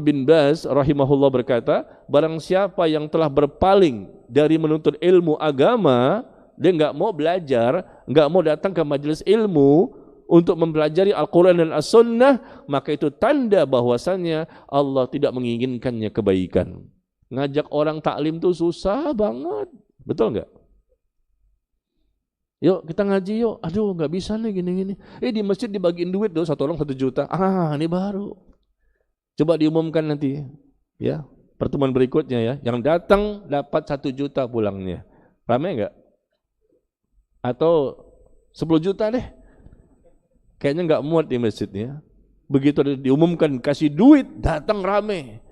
bin Baz rahimahullah berkata, barang siapa yang telah berpaling dari menuntut ilmu agama, dia enggak mau belajar, enggak mau datang ke majelis ilmu untuk mempelajari Al-Quran dan As-Sunnah, maka itu tanda bahwasannya Allah tidak menginginkannya kebaikan. Ngajak orang taklim itu susah banget, betul enggak? Yuk kita ngaji yuk, aduh enggak bisa nih gini-gini. Di masjid dibagiin duit 1 orang 1 juta, ini baru. Coba diumumkan nanti, Ya, pertemuan berikutnya ya, yang datang dapat 1 juta pulangnya. Ramai enggak? Atau 10 juta deh? Kayaknya enggak muat di masjidnya. Begitu diumumkan kasih duit, datang rame.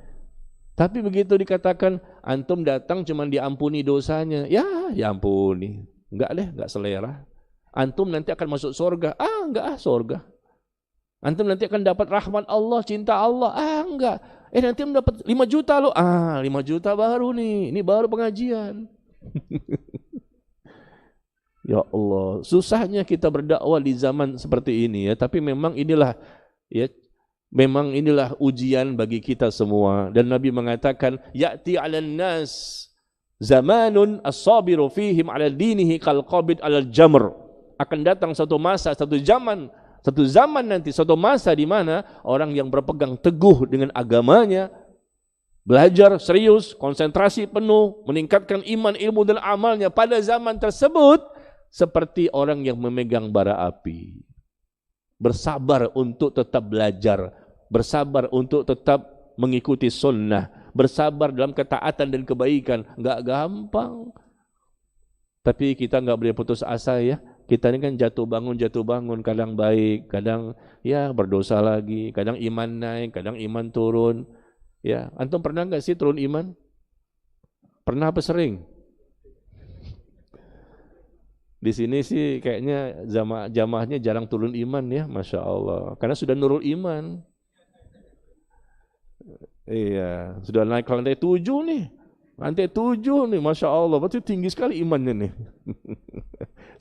Tapi begitu dikatakan antum datang cuma diampuni dosanya, ya ampuni. Enggak deh, enggak selera. Antum nanti akan masuk surga. Enggak surga. Antum nanti akan dapat rahmat Allah, cinta Allah. Enggak. Nanti mendapat 5 juta loh. 5 juta baru nih. Ini baru pengajian. Ya Allah, susahnya kita berdakwah di zaman seperti ini ya, tapi memang inilah ya, memang inilah ujian bagi kita semua. Dan Nabi mengatakan, ya'ti 'alan nas zamanun as-sabiru fihim 'ala dinihi kal qabid 'alal jamr. Akan datang satu masa, satu zaman nanti, satu masa di mana orang yang berpegang teguh dengan agamanya, belajar serius, konsentrasi penuh, meningkatkan iman, ilmu dan amalnya pada zaman tersebut seperti orang yang memegang bara api. Bersabar untuk tetap belajar, bersabar untuk tetap mengikuti sunnah, bersabar dalam ketaatan dan kebaikan. Enggak gampang. Tapi kita enggak boleh putus asa ya. Kita ini kan jatuh bangun, kadang baik, kadang ya berdosa lagi, kadang iman naik, kadang iman turun. Ya, antum pernah enggak sih turun iman? Pernah apa sering? Di sini sih kayaknya jamaahnya jarang turun iman ya, Masya Allah. Karena sudah nurul iman. Iya, sudah naik ke lantai 7 nih. Lantai 7 nih, Masya Allah. Berarti tinggi sekali imannya nih.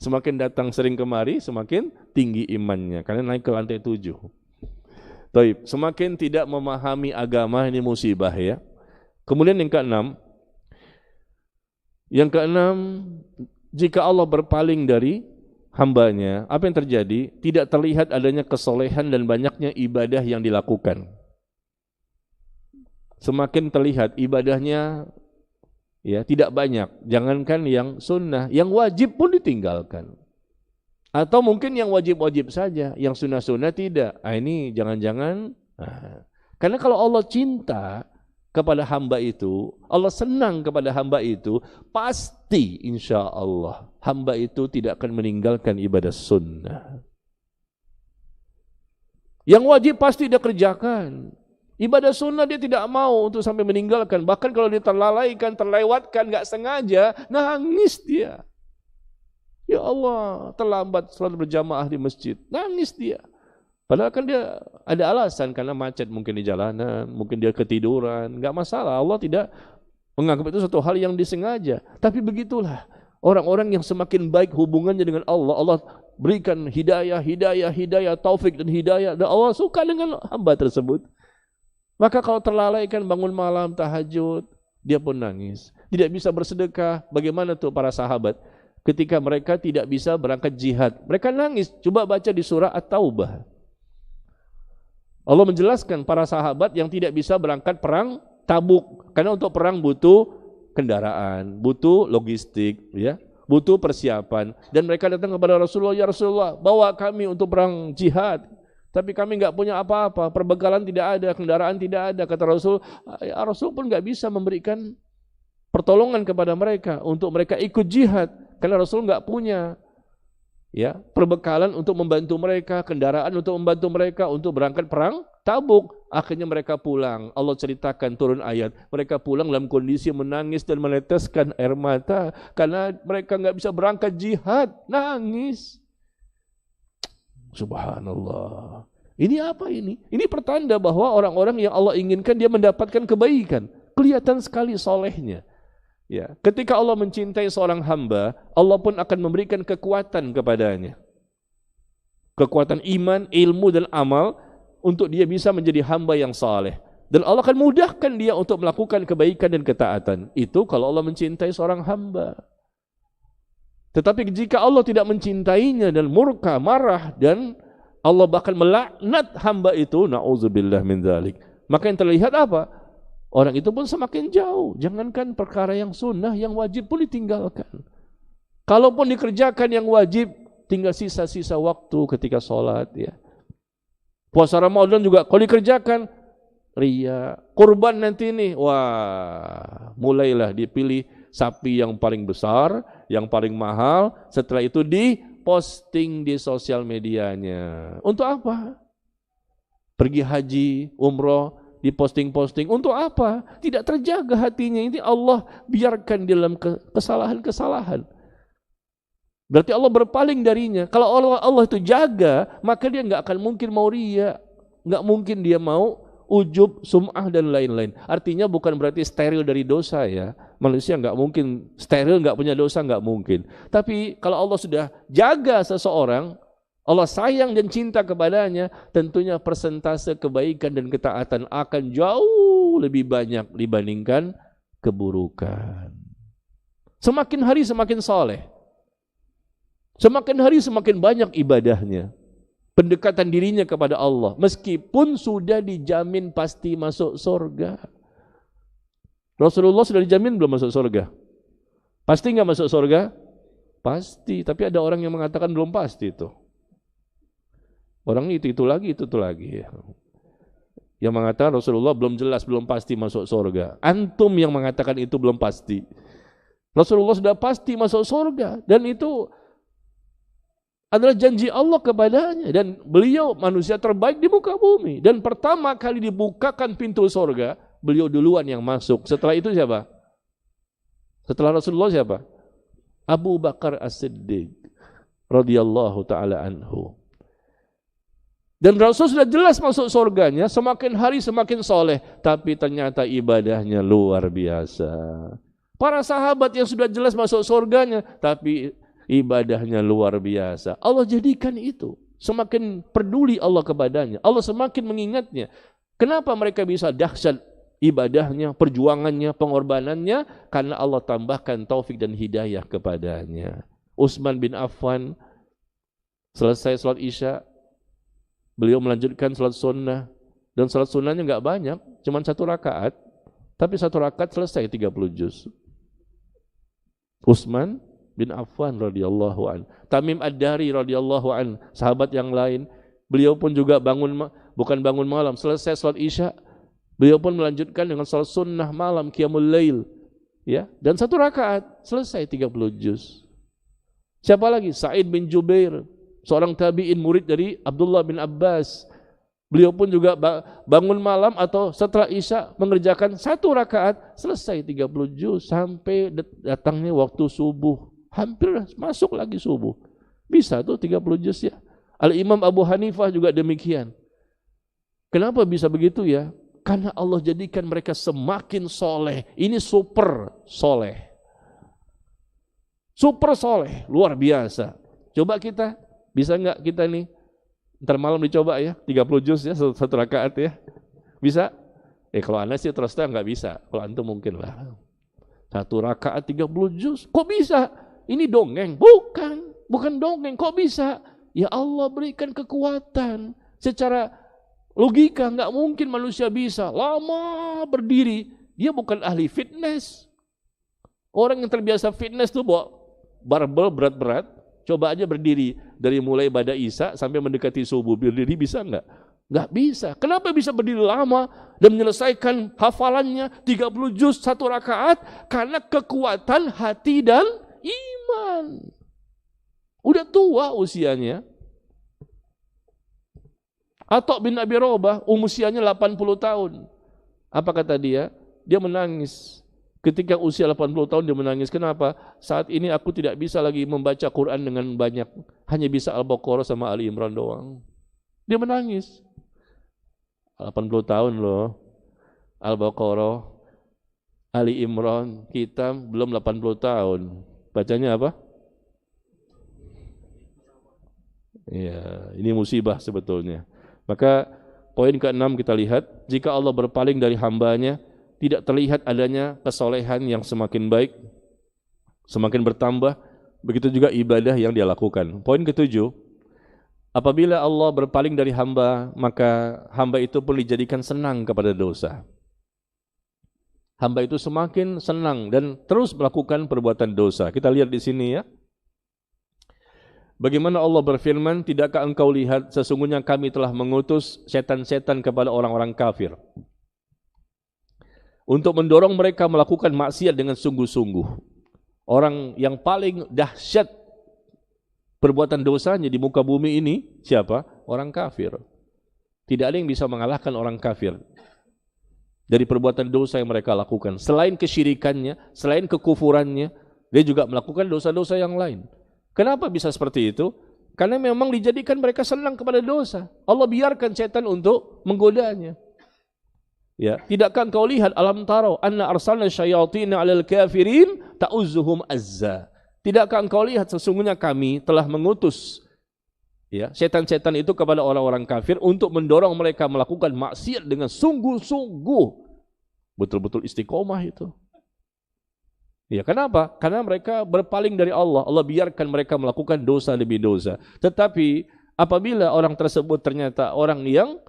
Semakin datang sering kemari, semakin tinggi imannya. Karena naik ke lantai 7. Taib, semakin tidak memahami agama, ini musibah ya. Kemudian yang keenam, jika Allah berpaling dari hambanya, apa yang terjadi? Tidak terlihat adanya kesolehan dan banyaknya ibadah yang dilakukan. Semakin terlihat ibadahnya ya tidak banyak. Jangankan yang sunnah, yang wajib pun ditinggalkan. Atau mungkin yang wajib-wajib saja, yang sunnah-sunnah tidak. Ini jangan-jangan. Karena kalau Allah cinta kepada hamba itu, Allah senang kepada hamba itu, pasti insya Allah hamba itu tidak akan meninggalkan ibadah sunnah. Yang wajib pasti dia kerjakan. Ibadah sunnah dia tidak mau untuk sampai meninggalkan. Bahkan kalau dia terlalaikan, terlewatkan, gak sengaja, nangis dia. Ya Allah, terlambat salat berjamaah di masjid. Nangis dia. Padahal kan dia ada alasan karena macet mungkin di jalanan, mungkin dia ketiduran, enggak masalah. Allah tidak menganggap itu satu hal yang disengaja. Tapi begitulah orang-orang yang semakin baik hubungannya dengan Allah, Allah berikan hidayah, taufik dan hidayah, dan Allah suka dengan hamba tersebut. Maka kalau terlalaikan bangun malam tahajud, dia pun nangis. Tidak bisa bersedekah. Bagaimana tuh para sahabat ketika mereka tidak bisa berangkat jihad? Mereka nangis. Coba baca di surah At-Taubah. Allah menjelaskan para sahabat yang tidak bisa berangkat perang Tabuk, karena untuk perang butuh kendaraan, butuh logistik, ya, butuh persiapan. Dan mereka datang kepada Rasulullah, ya Rasulullah, bawa kami untuk perang jihad. Tapi kami enggak punya apa-apa, perbekalan tidak ada, kendaraan tidak ada. Kata Rasul, ya Rasul pun enggak bisa memberikan pertolongan kepada mereka untuk mereka ikut jihad, karena Rasul enggak punya. Ya, perbekalan untuk membantu mereka, kendaraan untuk membantu mereka untuk berangkat perang Tabuk. Akhirnya mereka pulang. Allah ceritakan turun ayat. Mereka pulang dalam kondisi menangis dan meneteskan air mata karena mereka enggak bisa berangkat jihad. Nangis. Subhanallah. Ini apa ini? Ini pertanda bahwa orang-orang yang Allah inginkan dia mendapatkan kebaikan. Kelihatan sekali solehnya. Ya, ketika Allah mencintai seorang hamba, Allah pun akan memberikan kekuatan kepadanya. Kekuatan iman, ilmu dan amal untuk dia bisa menjadi hamba yang saleh. Dan Allah akan mudahkan dia untuk melakukan kebaikan dan ketaatan. Itu kalau Allah mencintai seorang hamba. Tetapi jika Allah tidak mencintainya dan murka, marah, dan Allah bahkan melaknat hamba itu, na'udzubillah min dzalik. Maka yang terlihat apa? Orang itu pun semakin jauh. Jangankan perkara yang sunnah, yang wajib pun ditinggalkan. Kalaupun dikerjakan yang wajib, tinggal sisa-sisa waktu ketika sholat. Ya. Puasa Ramadan juga, kalau dikerjakan, ria. Kurban nanti nih, wah, mulailah dipilih sapi yang paling besar, yang paling mahal, setelah itu diposting di sosial medianya. Untuk apa? Pergi haji, umroh, diposting-posting. Untuk apa? Tidak terjaga hatinya. Ini Allah biarkan dalam kesalahan-kesalahan. Berarti Allah berpaling darinya. Kalau Allah itu jaga, maka dia nggak akan mungkin mau ria, nggak mungkin dia mau ujub, sum'ah dan lain-lain. Artinya bukan berarti steril dari dosa ya. Manusia nggak mungkin steril, nggak punya dosa, nggak mungkin. Tapi kalau Allah sudah jaga seseorang, Allah sayang dan cinta kepadanya, tentunya persentase kebaikan dan ketaatan akan jauh lebih banyak dibandingkan keburukan. Semakin hari semakin soleh. Semakin hari semakin banyak ibadahnya, pendekatan dirinya kepada Allah, meskipun sudah dijamin pasti masuk surga. Rasulullah sudah dijamin belum masuk surga? Pasti nggak masuk surga? Pasti, tapi ada orang yang mengatakan belum pasti itu. Orang itu lagi. Yang mengatakan Rasulullah belum jelas, belum pasti masuk surga. Antum yang mengatakan itu belum pasti. Rasulullah sudah pasti masuk surga, dan itu adalah janji Allah kepadanya, dan beliau manusia terbaik di muka bumi, dan pertama kali dibukakan pintu surga beliau duluan yang masuk. Setelah itu siapa? Setelah Rasulullah siapa? Abu Bakar As-Siddiq radhiyallahu taala anhu. Dan Rasul sudah jelas masuk surganya, semakin hari semakin soleh, tapi ternyata ibadahnya luar biasa. Para sahabat yang sudah jelas masuk surganya, tapi ibadahnya luar biasa. Allah jadikan itu. Semakin peduli Allah kepadanya, Allah semakin mengingatnya. Kenapa mereka bisa dahsyat ibadahnya, perjuangannya, pengorbanannya? Karena Allah tambahkan taufik dan hidayah kepadanya. Utsman bin Affan selesai salat Isya, beliau melanjutkan salat sunnah, dan salat sunnahnya nggak banyak, cuma 1 rakaat, tapi 1 rakaat selesai 30 juz. Utsman bin Affan radhiyallahu an, Tamim Ad-Dari radhiyallahu an, sahabat yang lain, beliau pun juga bukan bangun malam, selesai salat Isya, beliau pun melanjutkan dengan salat sunnah malam, qiyamul lail, ya, dan 1 rakaat selesai 30 juz. Siapa lagi? Sa'id bin Jubair, seorang tabi'in murid dari Abdullah bin Abbas. Beliau pun juga bangun malam atau setelah Isya mengerjakan 1 rakaat selesai 30 juz sampai datangnya waktu subuh. Hampir masuk lagi subuh. Bisa tuh 30 juz ya. Al-Imam Abu Hanifah juga demikian. Kenapa bisa begitu ya? Karena Allah jadikan mereka semakin soleh. Ini super soleh. Super soleh, luar biasa. Coba kita, bisa nggak kita nih? Ntar malam dicoba ya, 30 juz ya, 1 rakaat ya. Bisa? Kalau Anda sih terus terang nggak bisa. Kalau antum mungkin lah. 1 rakaat 30 juz. Kok bisa? Ini dongeng? Bukan dongeng. Kok bisa? Ya Allah berikan kekuatan. Secara logika nggak mungkin manusia bisa lama berdiri. Dia bukan ahli fitness. Orang yang terbiasa fitness tuh bawa barbel berat-berat. Coba aja berdiri dari mulai pada Isya sampai mendekati subuh. Berdiri bisa nggak? Nggak bisa. Kenapa bisa berdiri lama dan menyelesaikan hafalannya 30 juz 1 rakaat? Karena kekuatan hati dan iman. Udah tua usianya. Atok bin Abi Robah usianya 80 tahun. Apa kata dia? Dia menangis. Ketika usia 80 tahun dia menangis. Kenapa? Saat ini aku tidak bisa lagi membaca Quran dengan banyak. Hanya bisa Al-Baqarah sama Ali Imran doang. Dia menangis. 80 tahun loh. Al-Baqarah, Ali Imran, kita belum 80 tahun. Bacanya apa? Ya, ini musibah sebetulnya. Maka poin ke-6 kita lihat, jika Allah berpaling dari hambanya, tidak terlihat adanya kesolehan yang semakin baik, semakin bertambah, begitu juga ibadah yang dia lakukan. Poin ke-7, apabila Allah berpaling dari hamba, maka hamba itu pun dijadikan senang kepada dosa. Hamba itu semakin senang dan terus melakukan perbuatan dosa. Kita lihat di sini ya. Bagaimana Allah berfirman, tidakkah engkau lihat sesungguhnya kami telah mengutus setan-setan kepada orang-orang kafir. untuk mendorong mereka melakukan maksiat dengan sungguh-sungguh. Orang yang paling dahsyat perbuatan dosanya di muka bumi ini siapa? Orang kafir. Tidak ada yang bisa mengalahkan orang kafir dari perbuatan dosa yang mereka lakukan. Selain kesyirikannya, selain kekufurannya, dia juga melakukan dosa-dosa yang lain. Kenapa bisa seperti itu? Karena memang dijadikan mereka senang kepada dosa. Allah biarkan setan untuk menggodanya. Ya, tidakkah engkau lihat alam taro anna arsalna syayatin 'alal kafirin ta'uzzuhum azza. Tidakkah engkau lihat sesungguhnya kami telah mengutus ya setan-setan itu kepada orang-orang kafir untuk mendorong mereka melakukan maksiat dengan sungguh-sungguh. Betul-betul istiqomah itu. Ya, kenapa? Karena mereka berpaling dari Allah. Allah biarkan mereka melakukan dosa demi dosa. Tetapi apabila orang tersebut ternyata orang yang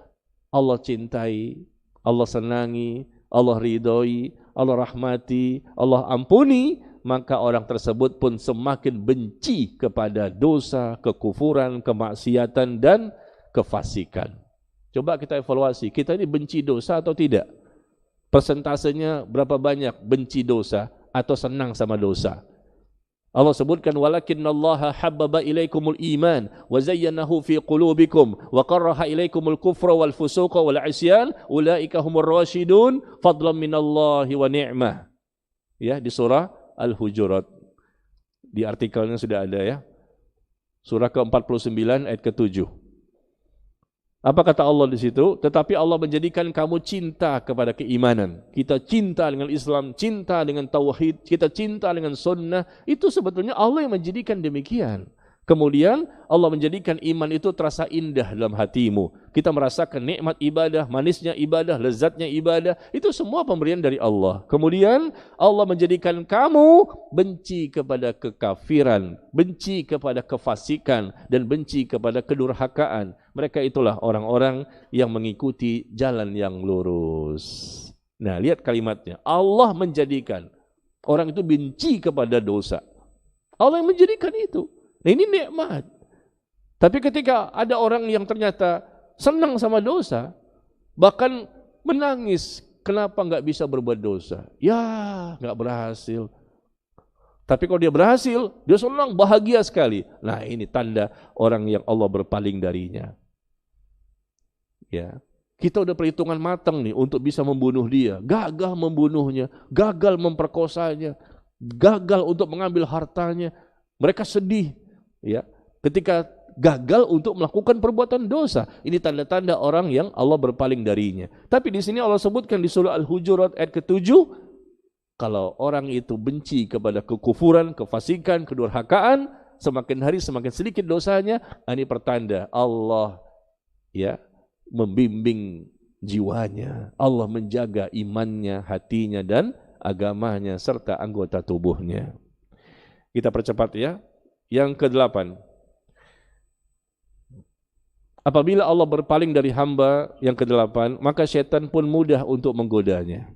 Allah cintai, Allah senangi, Allah ridhoi, Allah rahmati, Allah ampuni, maka orang tersebut pun semakin benci kepada dosa, kekufuran, kemaksiatan dan kefasikan. Coba kita evaluasi, kita ini benci dosa atau tidak? Persentasenya berapa banyak benci dosa atau senang sama dosa? Allah sebutkan walakinallaha habbaba ilaikumul iman wa zayyanahu fi qulubikum wa karaha ilaikumul kufra wal fusuqa wal isyan ulaika humur rasyidun fadlan minallahi wa ni'mah. Ya, di surah Al-Hujurat. Di artikelnya sudah ada ya. Surah ke-49 ayat ke-7. Apa kata Allah di situ? Tetapi Allah menjadikan kamu cinta kepada keimanan. Kita cinta dengan Islam, cinta dengan tauhid, kita cinta dengan sunnah. Itu sebetulnya Allah yang menjadikan demikian. Kemudian Allah menjadikan iman itu terasa indah dalam hatimu. Kita merasakan nikmat ibadah, manisnya ibadah, lezatnya ibadah. Itu semua pemberian dari Allah. Kemudian Allah menjadikan kamu benci kepada kekafiran, benci kepada kefasikan, dan benci kepada kedurhakaan. Mereka itulah orang-orang yang mengikuti jalan yang lurus. Nah, lihat kalimatnya. Allah menjadikan orang itu benci kepada dosa. Allah yang menjadikan itu. Nah, ini nikmat. Tapi ketika ada orang yang ternyata senang sama dosa, bahkan menangis, kenapa nggak bisa berbuat dosa? Ya, nggak berhasil. Tapi kalau dia berhasil, dia senang, bahagia sekali. Nah, ini tanda orang yang Allah berpaling darinya. Ya, kita udah perhitungan matang nih untuk bisa membunuh dia, gagal membunuhnya, gagal memperkosanya, gagal untuk mengambil hartanya. Mereka sedih. Ya, ketika gagal untuk melakukan perbuatan dosa, ini tanda-tanda orang yang Allah berpaling darinya. Tapi di sini Allah sebutkan di surah Al-Hujurat ayat ke-7, kalau orang itu benci kepada kekufuran, kefasikan, kedurhakaan, semakin hari semakin sedikit dosanya, ini pertanda Allah ya membimbing jiwanya, Allah menjaga imannya, hatinya dan agamanya serta anggota tubuhnya. Kita percepat ya. Yang ke-8, apabila Allah berpaling dari hamba, yang ke-8, maka syaitan pun mudah untuk menggodanya.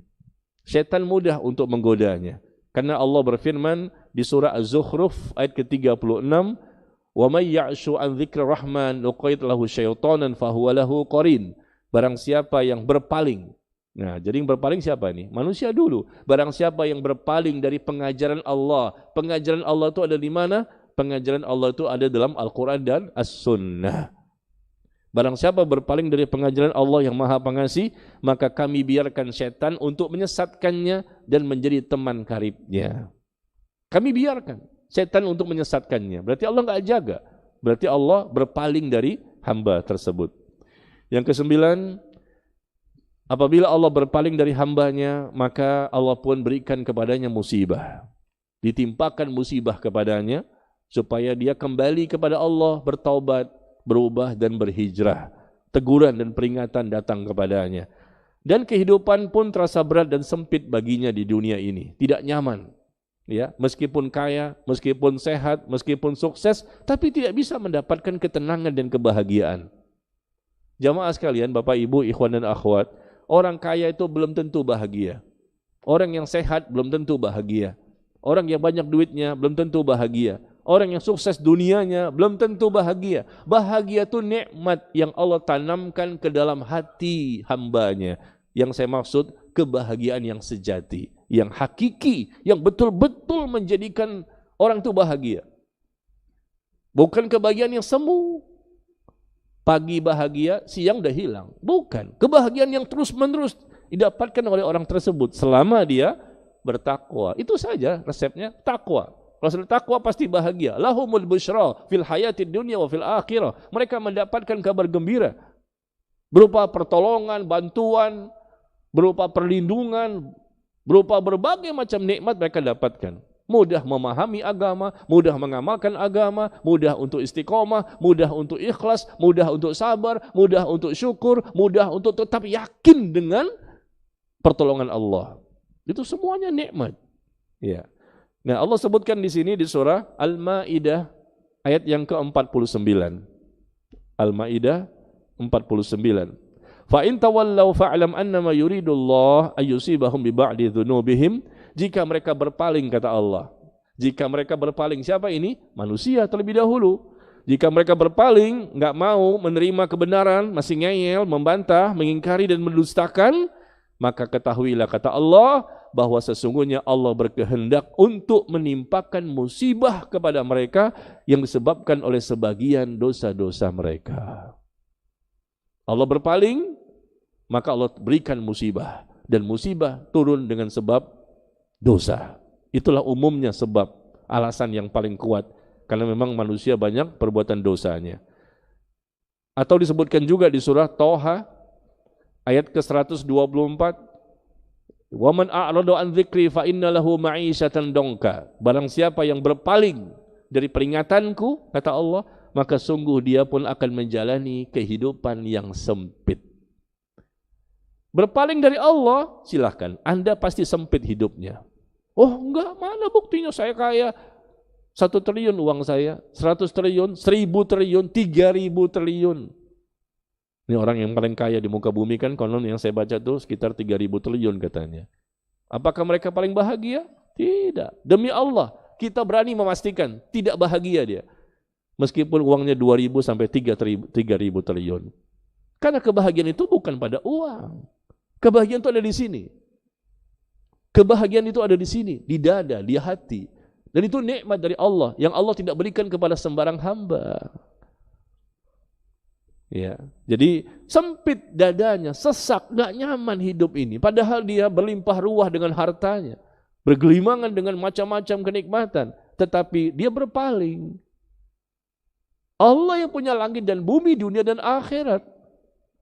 Syaitan mudah untuk menggodanya. Karena Allah berfirman di surah Az-Zukhruf ayat ke-36, "Wa may ya'shu an dzikri rahman nuqayyid lahu syaitanan fahuwa lahu qarin." Barang siapa yang berpaling. Nah, jadi yang berpaling siapa ini? Manusia dulu. Barang siapa yang berpaling dari pengajaran Allah. Pengajaran Allah itu ada di mana? Pengajaran Allah itu ada dalam Al-Quran dan As-Sunnah. Barang siapa berpaling dari pengajaran Allah yang Maha Pengasih, maka kami biarkan setan untuk menyesatkannya dan menjadi teman karibnya. Kami biarkan setan untuk menyesatkannya. Berarti Allah enggak jaga. Berarti Allah berpaling dari hamba tersebut. Yang ke-9, apabila Allah berpaling dari hambanya, maka Allah pun berikan kepadanya musibah. Ditimpakan musibah kepadanya, supaya dia kembali kepada Allah, bertaubat, berubah dan berhijrah. Teguran dan peringatan datang kepadanya. Dan kehidupan pun terasa berat dan sempit baginya di dunia ini. Tidak nyaman. Ya, meskipun kaya, meskipun sehat, meskipun sukses, tapi tidak bisa mendapatkan ketenangan dan kebahagiaan. Jamaah sekalian, Bapak Ibu, ikhwan dan akhwat, orang kaya itu belum tentu bahagia. Orang yang sehat belum tentu bahagia. Orang yang banyak duitnya belum tentu bahagia. Orang yang sukses dunianya belum tentu bahagia. Bahagia itu nikmat yang Allah tanamkan ke dalam hati hambanya. Yang saya maksud kebahagiaan yang sejati, yang hakiki, yang betul-betul menjadikan orang itu bahagia. Bukan kebahagiaan yang semu. Pagi bahagia, siang udah hilang. Bukan. Kebahagiaan yang terus-menerus didapatkan oleh orang tersebut selama dia bertakwa. Itu saja resepnya, takwa. Kalau sudah takwa pasti bahagia. Lahumul busyra fil hayatid dunya wa fil akhirah. Mereka mendapatkan kabar gembira berupa pertolongan, bantuan, berupa perlindungan, berupa berbagai macam nikmat mereka dapatkan. Mudah memahami agama, mudah mengamalkan agama, mudah untuk istiqomah, mudah untuk ikhlas, mudah untuk sabar, mudah untuk syukur, mudah untuk tetap yakin dengan pertolongan Allah. Itu semuanya nikmat. Ya. Nah, Allah sebutkan di sini di surah Al-Maidah ayat yang ke-49. Al-Maidah 49. Fa in tawallaw fa'lam annama yuridullah ayyusibahum bi ba'di dzunubihim. Jika mereka berpaling, kata Allah. Jika mereka berpaling, siapa ini? Manusia terlebih dahulu. Jika mereka berpaling, enggak mau menerima kebenaran, masih ngeyel, membantah, mengingkari dan mendustakan, maka ketahuilah, kata Allah, bahwa sesungguhnya Allah berkehendak untuk menimpakan musibah kepada mereka yang disebabkan oleh sebagian dosa-dosa mereka. Allah berpaling, maka Allah berikan musibah. Dan musibah turun dengan sebab dosa. Itulah umumnya sebab, alasan yang paling kuat. Karena memang manusia banyak perbuatan dosanya. Atau disebutkan juga di surah Toha, ayat ke-124, wa man a'rada an dzikri fa inna lahu ma'isyatan dongka. Barang siapa yang berpaling dari peringatanku, kata Allah, maka sungguh dia pun akan menjalani kehidupan yang sempit. Berpaling dari Allah, silahkan, Anda pasti sempit hidupnya. Oh enggak, mana buktinya saya kaya? 1 triliun uang saya, 100 triliun, 1000 triliun, 3000 triliun. Ini orang yang paling kaya di muka bumi kan, konon yang saya baca tuh sekitar 3000 triliun katanya. Apakah mereka paling bahagia? Tidak. Demi Allah, kita berani memastikan tidak bahagia dia. Meskipun uangnya 2000 sampai 3000 triliun. Karena kebahagiaan itu bukan pada uang. Kebahagiaan itu ada di sini. Kebahagiaan itu ada di sini, di dada, di hati. Dan itu nikmat dari Allah yang Allah tidak berikan kepada sembarang hamba. Ya, jadi sempit dadanya, sesak, gak nyaman hidup ini. Padahal dia berlimpah ruah dengan hartanya, bergelimangan dengan macam-macam kenikmatan, tetapi dia berpaling. Allah yang punya langit dan bumi, dunia dan akhirat,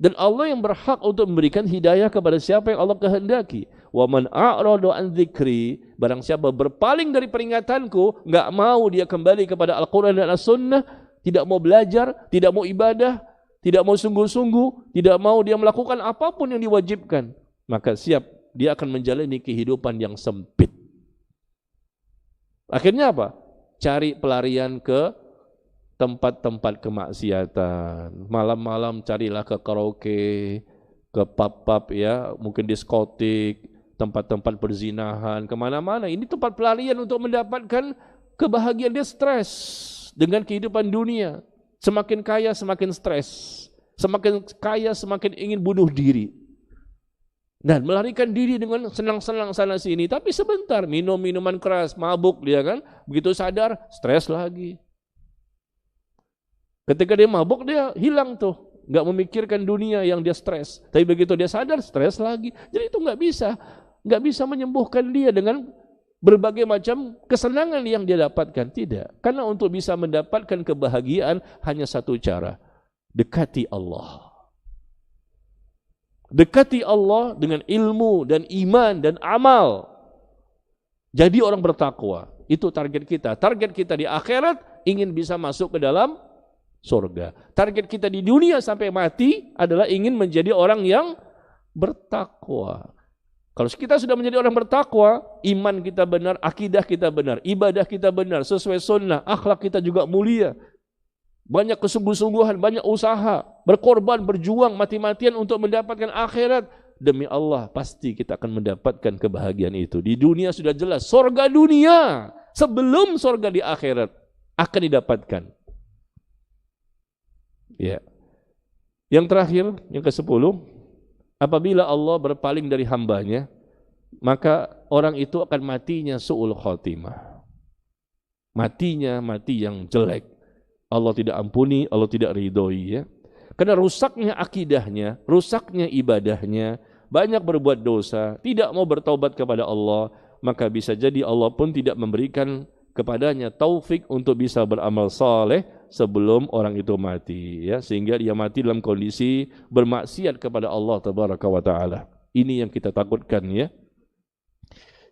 dan Allah yang berhak untuk memberikan hidayah kepada siapa yang Allah kehendaki. Wa man a'rada an dzikri, barang siapa berpaling dari peringatanku, gak mau dia kembali kepada Al-Quran dan As-Sunnah, tidak mau belajar, tidak mau ibadah, tidak mau sungguh-sungguh, tidak mau dia melakukan apapun yang diwajibkan, maka siap dia akan menjalani kehidupan yang sempit. Akhirnya apa? Cari pelarian ke tempat-tempat kemaksiatan. Malam-malam carilah ke karaoke, ke pub-pub ya, mungkin diskotik, tempat-tempat perzinahan, kemana-mana. Ini tempat pelarian untuk mendapatkan kebahagiaan. Dia stres dengan kehidupan dunia. Semakin kaya semakin stres, semakin kaya semakin ingin bunuh diri. Dan melarikan diri dengan senang-senang sana sini, tapi sebentar minum minuman keras, mabuk dia kan, begitu sadar stres lagi. Ketika dia mabuk dia hilang tuh, nggak memikirkan dunia yang dia stres. Tapi begitu dia sadar stres lagi. Jadi itu nggak bisa menyembuhkan dia dengan berbagai macam kesenangan yang dia dapatkan. Tidak. Karena untuk bisa mendapatkan kebahagiaan hanya satu cara. Dekati Allah. Dekati Allah dengan ilmu dan iman dan amal. Jadi orang bertakwa. Itu target kita. Target kita di akhirat ingin bisa masuk ke dalam surga. Target kita di dunia sampai mati adalah ingin menjadi orang yang bertakwa. Kalau kita sudah menjadi orang bertakwa, iman kita benar, akidah kita benar, ibadah kita benar, sesuai sunnah, akhlak kita juga mulia. Banyak kesungguh-sungguhan, banyak usaha, berkorban, berjuang, mati-matian untuk mendapatkan akhirat. Demi Allah, pasti kita akan mendapatkan kebahagiaan itu. Di dunia sudah jelas, surga dunia, sebelum surga di akhirat, akan didapatkan. Ya. Yang terakhir, yang ke-10, apabila Allah berpaling dari hambanya, maka orang itu akan matinya su'ul khotimah. Matinya mati yang jelek. Allah tidak ampuni, Allah tidak ridhoi ya. Karena rusaknya akidahnya, rusaknya ibadahnya, banyak berbuat dosa, tidak mau bertaubat kepada Allah, maka bisa jadi Allah pun tidak memberikan kepadanya taufik untuk bisa beramal saleh sebelum orang itu mati ya, sehingga dia mati dalam kondisi bermaksiat kepada Allah tabaraka wa taala. Ini yang kita takutkan ya.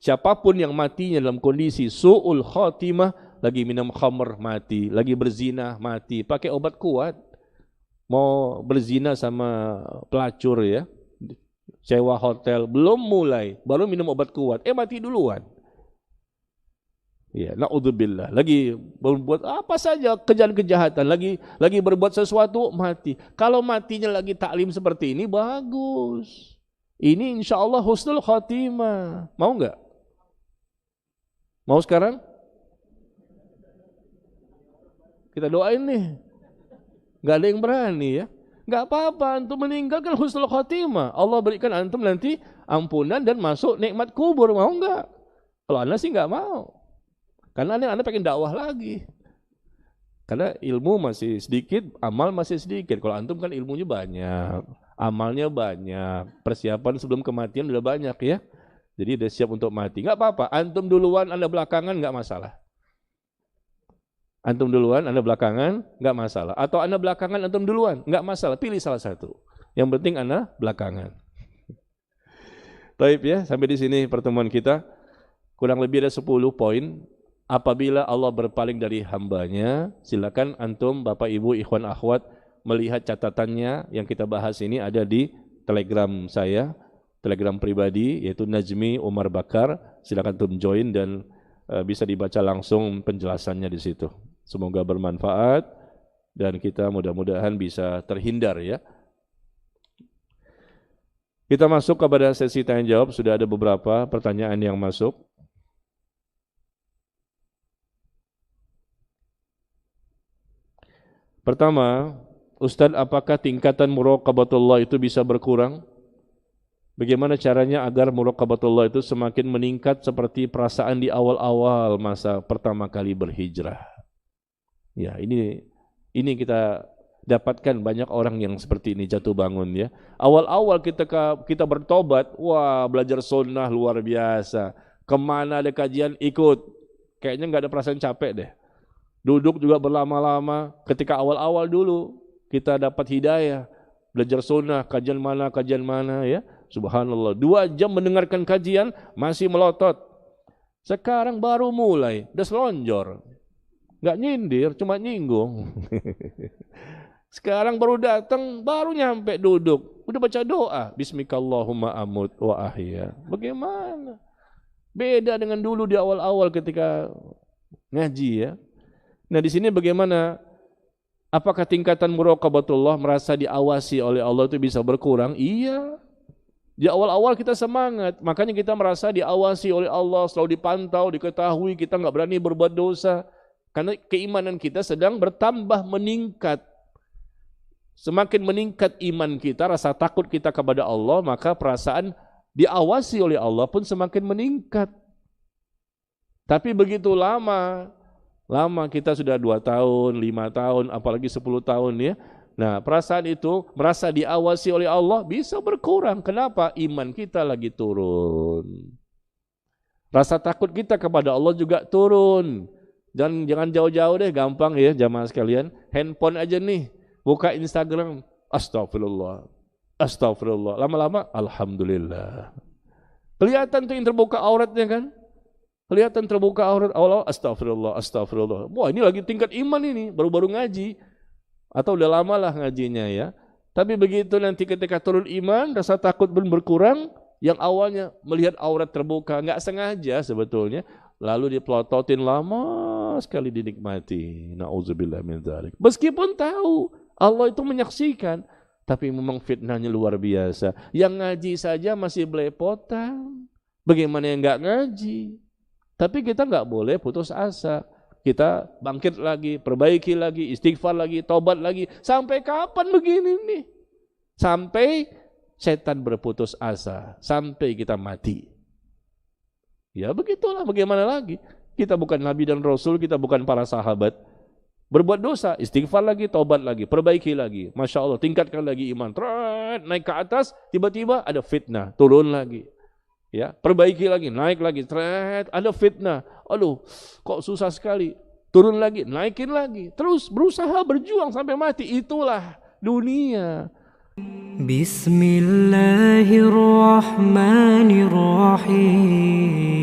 Siapapun yang matinya dalam kondisi su'ul khatimah, lagi minum khamr mati, lagi berzina mati, pakai obat kuat, mau berzina sama pelacur ya, sewa hotel, belum mulai, baru minum obat kuat, mati duluan. Ya, naudzubillah. Lagi berbuat apa saja kejahatan, lagi berbuat sesuatu mati. Kalau matinya lagi taklim seperti ini bagus. Ini insya Allah husnul khatimah. Mau nggak? Mau sekarang? Kita doain nih. Nggak ada yang berani ya. Nggak apa-apa, antum meninggalkan husnul khatimah. Allah berikan antum nanti ampunan dan masuk nikmat kubur. Mau nggak? Kalau anda sih nggak mau. Karena anda pengen dakwah lagi. Karena ilmu masih sedikit, amal masih sedikit. Kalau antum kan ilmunya banyak, amalnya banyak, persiapan sebelum kematian udah banyak ya. Jadi udah siap untuk mati. Nggak apa-apa, antum duluan, anda belakangan nggak masalah. Antum duluan, anda belakangan nggak masalah. Atau anda belakangan, antum duluan nggak masalah. Pilih salah satu. Yang penting anda belakangan. Baik ya, sampai di sini pertemuan kita. Kurang lebih ada 10 poin. Apabila Allah berpaling dari hambanya, silakan antum, bapak ibu, ikhwan akhwat, melihat catatannya yang kita bahas ini ada di Telegram saya, Telegram pribadi, yaitu Najmi Umar Bakar. Silakan antum join dan bisa dibaca langsung penjelasannya di situ. Semoga bermanfaat dan kita mudah-mudahan bisa terhindar ya. Kita masuk kepada sesi tanya jawab. Sudah ada beberapa pertanyaan yang masuk. Pertama, Ustadz, apakah tingkatan muraqabatullah itu bisa berkurang? Bagaimana caranya agar muraqabatullah itu semakin meningkat seperti perasaan di awal-awal masa pertama kali berhijrah? Ya, ini kita dapatkan banyak orang yang seperti ini jatuh bangun ya. Awal-awal kita bertobat, wah belajar sunnah luar biasa. Kemana ada kajian ikut, kayaknya nggak ada perasaan capek deh. Duduk juga berlama-lama. Ketika awal-awal dulu kita dapat hidayah, belajar sunnah, kajian mana ya. Subhanallah, 2 jam mendengarkan kajian masih melotot. Sekarang baru mulai, udah selonjor. Nggak nyindir, cuma nyinggung. Sekarang baru datang, baru nyampe duduk, udah baca doa, Bismikallahumma amut wa ahya. Bagaimana? Beda dengan dulu di awal-awal ketika ngaji ya. Nah di sini bagaimana? Apakah tingkatan muraqabatullah merasa diawasi oleh Allah itu bisa berkurang? Iya. Di awal-awal kita semangat, makanya kita merasa diawasi oleh Allah, selalu dipantau, diketahui, kita nggak berani berbuat dosa. Karena keimanan kita sedang bertambah meningkat. Semakin meningkat iman kita, rasa takut kita kepada Allah, maka perasaan diawasi oleh Allah pun semakin meningkat. Tapi begitu lama kita sudah 2 tahun, 5 tahun, apalagi 10 tahun ya. Nah perasaan itu merasa diawasi oleh Allah bisa berkurang. Kenapa? Iman kita lagi turun. Rasa takut kita kepada Allah juga turun. Dan jangan jauh-jauh deh, gampang ya jamaah sekalian. Handphone aja nih, buka Instagram, astagfirullah, astagfirullah. Lama-lama, alhamdulillah. Kelihatan tuh yang terbuka auratnya kan? Kelihatan terbuka aurat, Allah, astagfirullah, astagfirullah. Wah ini lagi tingkat iman ini, baru-baru ngaji. Atau udah lama lah ngajinya ya. Tapi begitu nanti ketika turun iman, rasa takut pun berkurang. Yang awalnya melihat aurat terbuka, nggak sengaja sebetulnya. Lalu dipelototin lama sekali dinikmati. Na'udzubillah min dzalik. Meskipun tahu Allah itu menyaksikan, tapi memang fitnahnya luar biasa. Yang ngaji saja masih belepotan. Bagaimana yang nggak ngaji? Tapi kita nggak boleh putus asa. Kita bangkit lagi, perbaiki lagi, istighfar lagi, tobat lagi. Sampai kapan begini nih? Sampai setan berputus asa sampai kita mati. Ya begitulah, bagaimana lagi? Kita bukan Nabi dan Rasul, kita bukan para sahabat. Berbuat dosa, istighfar lagi, taubat lagi, perbaiki lagi. Masya Allah, tingkatkan lagi iman. Naik ke atas, tiba-tiba ada fitnah, turun lagi. Ya, perbaiki lagi, naik lagi, ada fitnah. Aduh, kok susah sekali. Turun lagi, naikin lagi. Terus berusaha berjuang sampai mati. Itulah dunia. Bismillahirrahmanirrahim.